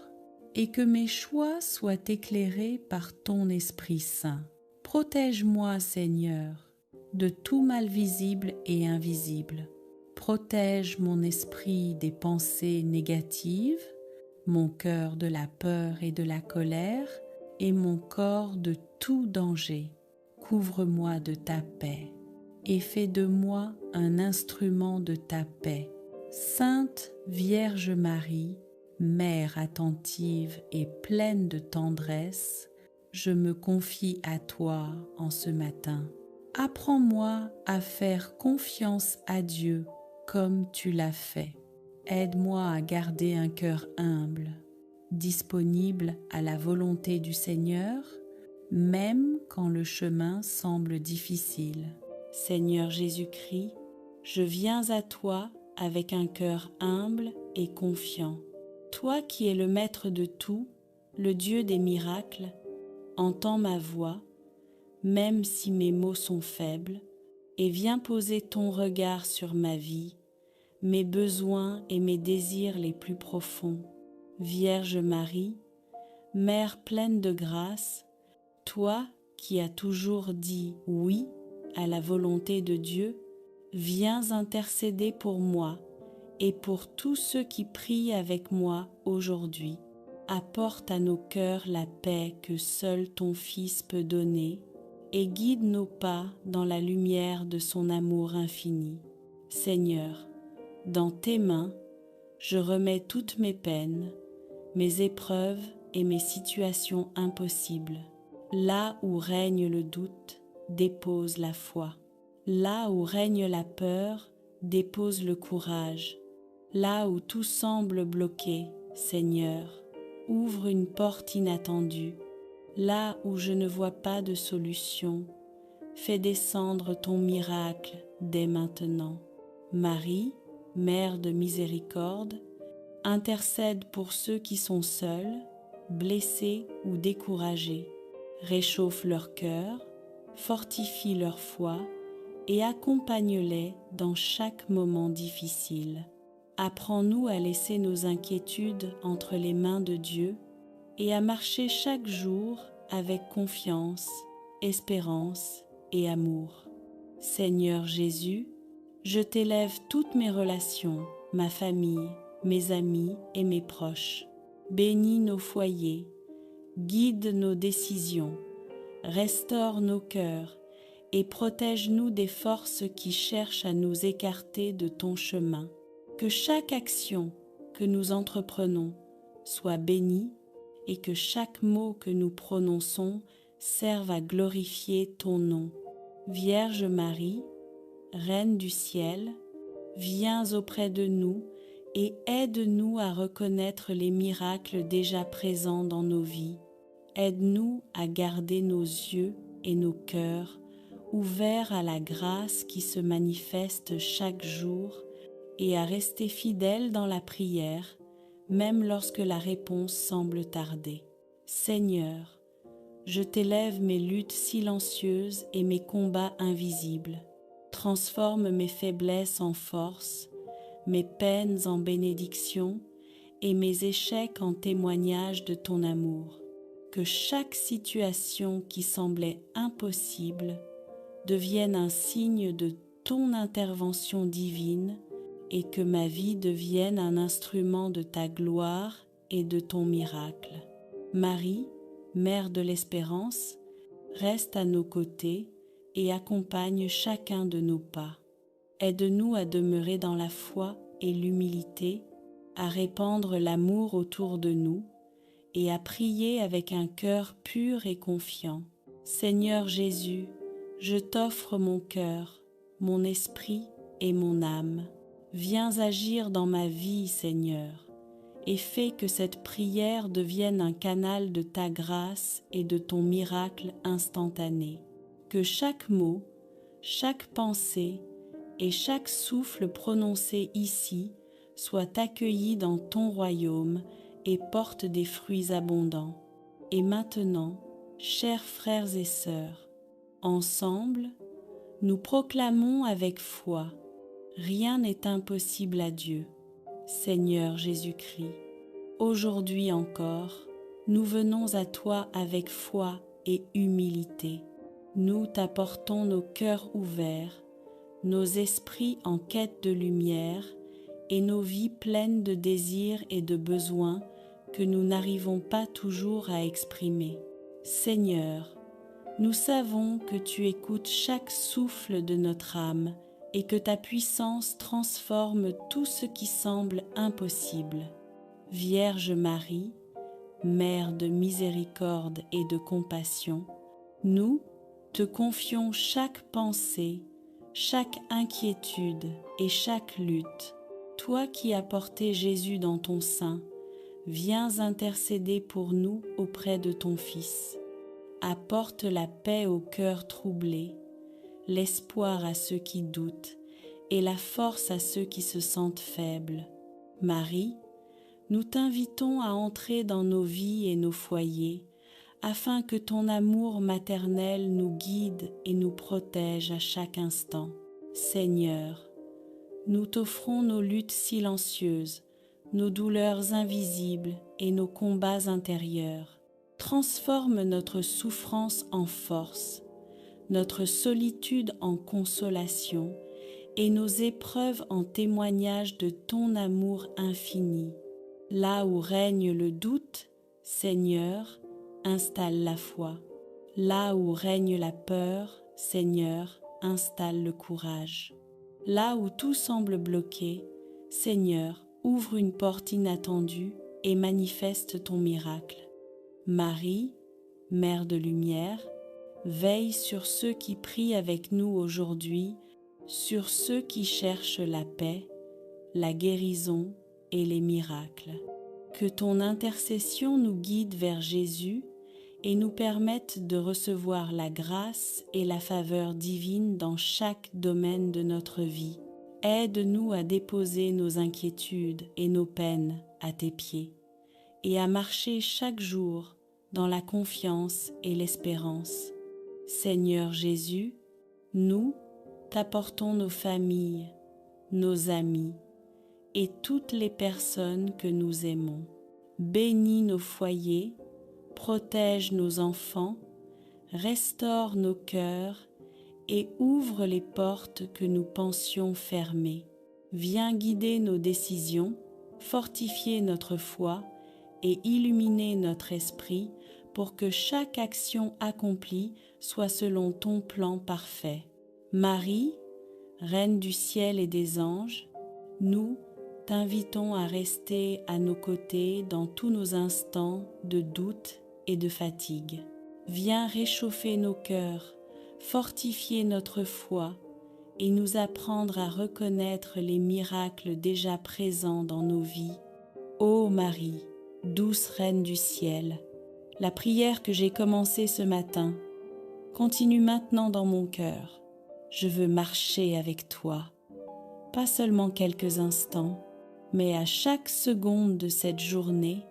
et que mes choix soient éclairés par ton Esprit Saint. Protège-moi, Seigneur, de tout mal visible et invisible. Protège mon esprit des pensées négatives, mon cœur de la peur et de la colère, et mon corps de tout danger. Couvre-moi de ta paix, et fais de moi un instrument de ta paix. Sainte Vierge Marie, Mère attentive et pleine de tendresse, je me confie à toi en ce matin. Apprends-moi à faire confiance à Dieu comme tu l'as fait. Aide-moi à garder un cœur humble, disponible à la volonté du Seigneur, même quand le chemin semble difficile. Seigneur Jésus-Christ, je viens à toi avec un cœur humble et confiant. Toi qui es le Maître de tout, le Dieu des miracles, entends ma voix, même si mes mots sont faibles, et viens poser ton regard sur ma vie, mes besoins et mes désirs les plus profonds. Vierge Marie, Mère pleine de grâce, toi qui as toujours dit oui à la volonté de Dieu, viens intercéder pour moi et pour tous ceux qui prient avec moi aujourd'hui. Apporte à nos cœurs la paix que seul ton Fils peut donner et guide nos pas dans la lumière de son amour infini. Seigneur, dans tes mains, je remets toutes mes peines, mes épreuves et mes situations impossibles. Là où règne le doute, dépose la foi. Là où règne la peur, dépose le courage. Là où tout semble bloqué, Seigneur, ouvre une porte inattendue. Là où je ne vois pas de solution, fais descendre ton miracle dès maintenant. Marie, Mère de miséricorde, intercède pour ceux qui sont seuls, blessés ou découragés. Réchauffe leur cœur, fortifie leur foi et accompagne-les dans chaque moment difficile. Apprends-nous à laisser nos inquiétudes entre les mains de Dieu et à marcher chaque jour avec confiance, espérance et amour. Seigneur Jésus, je t'élève toutes mes relations, ma famille, mes amis et mes proches. Bénis nos foyers, guide nos décisions, restaure nos cœurs et protège-nous des forces qui cherchent à nous écarter de ton chemin. Que chaque action que nous entreprenons soit bénie et que chaque mot que nous prononçons serve à glorifier ton nom. Vierge Marie, Reine du ciel, viens auprès de nous et aide-nous à reconnaître les miracles déjà présents dans nos vies. Aide-nous à garder nos yeux et nos cœurs ouverts à la grâce qui se manifeste chaque jour et à rester fidèles dans la prière, même lorsque la réponse semble tarder. Seigneur, je t'élève mes luttes silencieuses et mes combats invisibles. Transforme mes faiblesses en force, mes peines en bénédiction et mes échecs en témoignage de ton amour. Que chaque situation qui semblait impossible devienne un signe de ton intervention divine et que ma vie devienne un instrument de ta gloire et de ton miracle. Marie, Mère de l'espérance, reste à nos côtés et accompagne chacun de nos pas. Aide-nous à demeurer dans la foi et l'humilité, à répandre l'amour autour de nous et à prier avec un cœur pur et confiant. Seigneur Jésus, je t'offre mon cœur, mon esprit et mon âme. Viens agir dans ma vie, Seigneur, et fais que cette prière devienne un canal de ta grâce et de ton miracle instantané. Que chaque mot, chaque pensée et chaque souffle prononcé ici soit accueilli dans ton royaume et porte des fruits abondants. Et maintenant, chers frères et sœurs, ensemble, nous proclamons avec foi: rien n'est impossible à Dieu. Seigneur Jésus-Christ, aujourd'hui encore, nous venons à toi avec foi et humilité. Nous t'apportons nos cœurs ouverts, nos esprits en quête de lumière et nos vies pleines de désirs et de besoins que nous n'arrivons pas toujours à exprimer. Seigneur, nous savons que tu écoutes chaque souffle de notre âme et que ta puissance transforme tout ce qui semble impossible. Vierge Marie, Mère de miséricorde et de compassion, nous te confions chaque pensée, chaque inquiétude et chaque lutte. Toi qui as porté Jésus dans ton sein, viens intercéder pour nous auprès de ton Fils. Apporte la paix au cœur troublé, l'espoir à ceux qui doutent et la force à ceux qui se sentent faibles. Marie, nous t'invitons à entrer dans nos vies et nos foyers, afin que ton amour maternel nous guide et nous protège à chaque instant. Seigneur, nous t'offrons nos luttes silencieuses, nos douleurs invisibles et nos combats intérieurs. Transforme notre souffrance en force, notre solitude en consolation et nos épreuves en témoignage de ton amour infini. Là où règne le doute, Seigneur, installe la foi. Là où règne la peur, Seigneur, installe le courage. Là où tout semble bloqué, Seigneur, ouvre une porte inattendue et manifeste ton miracle. Marie, Mère de lumière, veille sur ceux qui prient avec nous aujourd'hui, sur ceux qui cherchent la paix, la guérison et les miracles. Que ton intercession nous guide vers Jésus et nous permette de recevoir la grâce et la faveur divine dans chaque domaine de notre vie. Aide-nous à déposer nos inquiétudes et nos peines à tes pieds et à marcher chaque jour dans la confiance et l'espérance. Seigneur Jésus, nous t'apportons nos familles, nos amis et toutes les personnes que nous aimons. Bénis nos foyers, protège nos enfants, restaure nos cœurs et ouvre les portes que nous pensions fermées. Viens guider nos décisions, fortifier notre foi et illuminer notre esprit pour que chaque action accomplie soit selon ton plan parfait. Marie, Reine du ciel et des anges, nous t'invitons à rester à nos côtés dans tous nos instants de doute et de fatigue. Viens réchauffer nos cœurs, fortifier notre foi et nous apprendre à reconnaître les miracles déjà présents dans nos vies. Ô Marie, douce Reine du ciel, la prière que j'ai commencée ce matin continue maintenant dans mon cœur. Je veux marcher avec toi, pas seulement quelques instants, mais à chaque seconde de cette journée,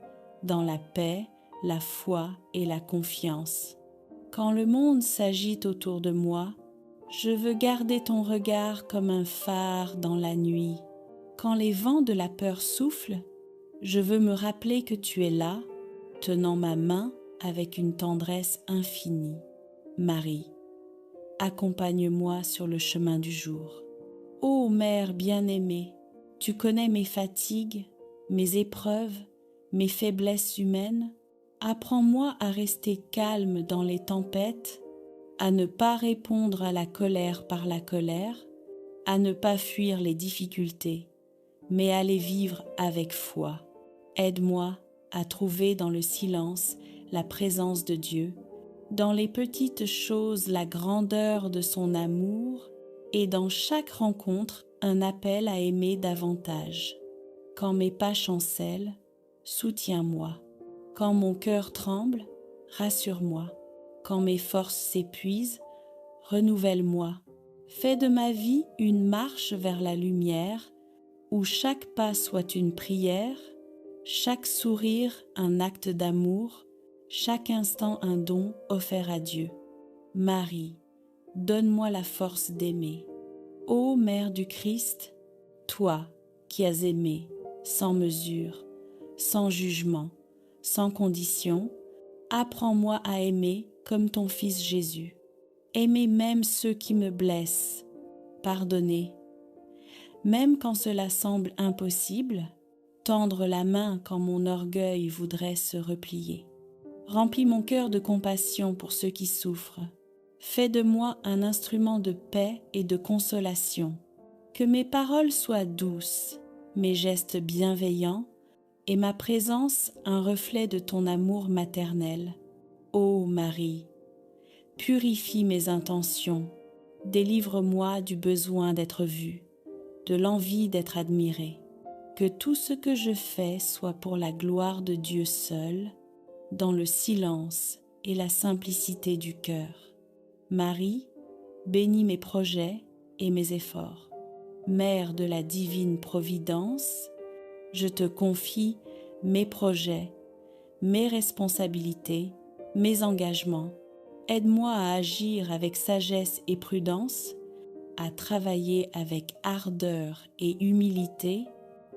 dans la paix, la foi et la confiance. Quand le monde s'agite autour de moi, je veux garder ton regard comme un phare dans la nuit. Quand les vents de la peur soufflent, je veux me rappeler que tu es là, tenant ma main avec une tendresse infinie. Marie, accompagne-moi sur le chemin du jour. Ô Mère bien-aimée, tu connais mes fatigues, mes épreuves, mes faiblesses humaines. Apprends-moi à rester calme dans les tempêtes, à ne pas répondre à la colère par la colère, à ne pas fuir les difficultés, mais à les vivre avec foi. Aide-moi à trouver dans le silence la présence de Dieu, dans les petites choses la grandeur de son amour et dans chaque rencontre un appel à aimer davantage. Quand mes pas chancellent, soutiens-moi. Quand mon cœur tremble, rassure-moi. Quand mes forces s'épuisent, renouvelle-moi. Fais de ma vie une marche vers la lumière, où chaque pas soit une prière, chaque sourire un acte d'amour, chaque instant un don offert à Dieu. Marie, donne-moi la force d'aimer. Ô Mère du Christ, toi qui as aimé, sans mesure, sans jugement, sans condition, apprends-moi à aimer comme ton Fils Jésus. Aimer même ceux qui me blessent, pardonner. Même quand cela semble impossible, tendre la main quand mon orgueil voudrait se replier. Remplis mon cœur de compassion pour ceux qui souffrent. Fais de moi un instrument de paix et de consolation. Que mes paroles soient douces, mes gestes bienveillants et ma présence un reflet de ton amour maternel. Ô Marie, purifie mes intentions, délivre-moi du besoin d'être vue, de l'envie d'être admirée. Que tout ce que je fais soit pour la gloire de Dieu seul, dans le silence et la simplicité du cœur. Marie, bénis mes projets et mes efforts. Mère de la divine providence, je te confie mes projets, mes responsabilités, mes engagements. Aide-moi à agir avec sagesse et prudence, à travailler avec ardeur et humilité,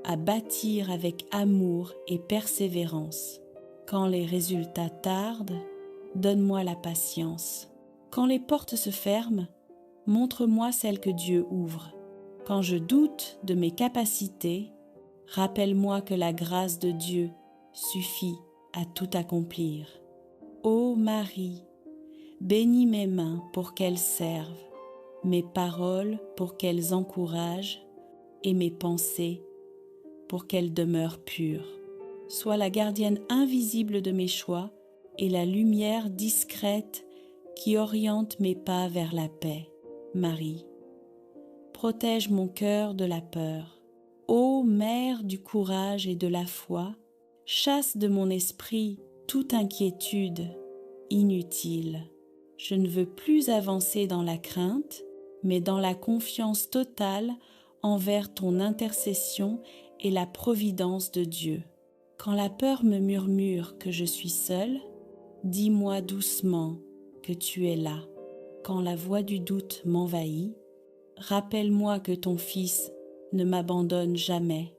à bâtir avec amour et persévérance. Quand les résultats tardent, donne-moi la patience. Quand les portes se ferment, montre-moi celles que Dieu ouvre. Quand je doute de mes capacités, rappelle-moi que la grâce de Dieu suffit à tout accomplir. Ô Marie, bénis mes mains pour qu'elles servent, mes paroles pour qu'elles encouragent et mes pensées pour qu'elles demeurent pures. Sois la gardienne invisible de mes choix et la lumière discrète qui oriente mes pas vers la paix. Marie, protège mon cœur de la peur. Ô Mère du courage et de la foi, chasse de mon esprit toute inquiétude inutile. Je ne veux plus avancer dans la crainte, mais dans la confiance totale envers ton intercession et la providence de Dieu. Quand la peur me murmure que je suis seule, dis-moi doucement que tu es là. Quand la voix du doute m'envahit, rappelle-moi que ton Fils ne m'abandonne jamais.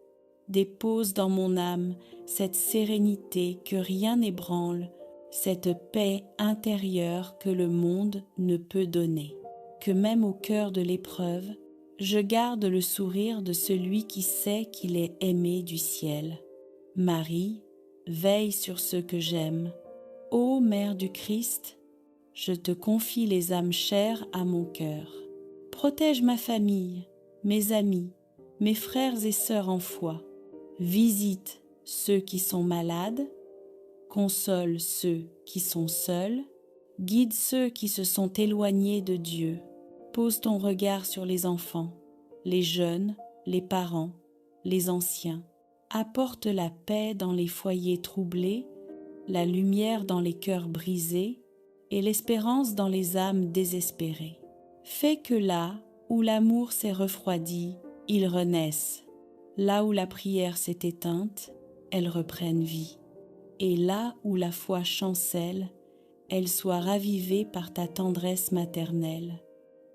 Dépose dans mon âme cette sérénité que rien n'ébranle, cette paix intérieure que le monde ne peut donner. Que même au cœur de l'épreuve, je garde le sourire de celui qui sait qu'il est aimé du ciel. Marie, veille sur ceux que j'aime. Ô Mère du Christ, je te confie les âmes chères à mon cœur. Protège ma famille, mes amis, mes frères et sœurs en foi. Visite ceux qui sont malades, console ceux qui sont seuls, guide ceux qui se sont éloignés de Dieu. Pose ton regard sur les enfants, les jeunes, les parents, les anciens. Apporte la paix dans les foyers troublés, la lumière dans les cœurs brisés et l'espérance dans les âmes désespérées. Fais que là où l'amour s'est refroidi, il renaisse. Là où la prière s'est éteinte, elle reprenne vie. Et là où la foi chancelle, elle soit ravivée par ta tendresse maternelle.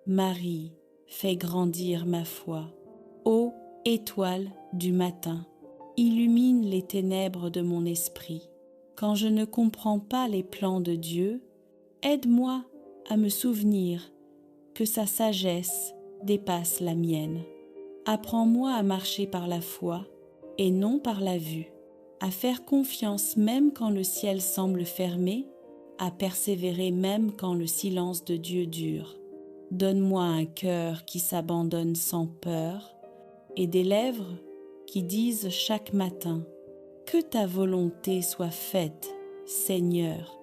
Marie, fais grandir ma foi. Ô étoile du matin, illumine les ténèbres de mon esprit. Quand je ne comprends pas les plans de Dieu, aide-moi à me souvenir que sa sagesse dépasse la mienne. Apprends-moi à marcher par la foi et non par la vue, à faire confiance même quand le ciel semble fermé, à persévérer même quand le silence de Dieu dure. Donne-moi un cœur qui s'abandonne sans peur et des lèvres qui disent chaque matin « Que ta volonté soit faite, Seigneur,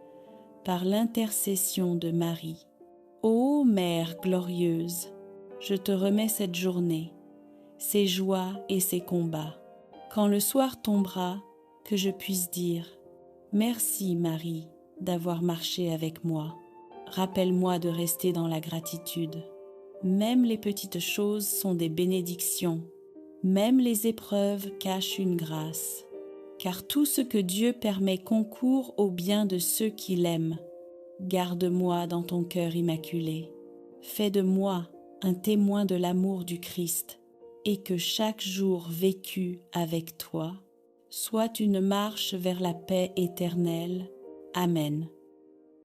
par l'intercession de Marie. » Ô Mère glorieuse, je te remets cette journée, ses joies et ses combats. Quand le soir tombera, que je puisse dire « Merci Marie d'avoir marché avec moi. Rappelle-moi de rester dans la gratitude. Même les petites choses sont des bénédictions. Même les épreuves cachent une grâce. Car tout ce que Dieu permet concourt au bien de ceux qui l'aiment. Garde-moi dans ton cœur immaculé. Fais de moi un témoin de l'amour du Christ et que chaque jour vécu avec toi soit une marche vers la paix éternelle. Amen.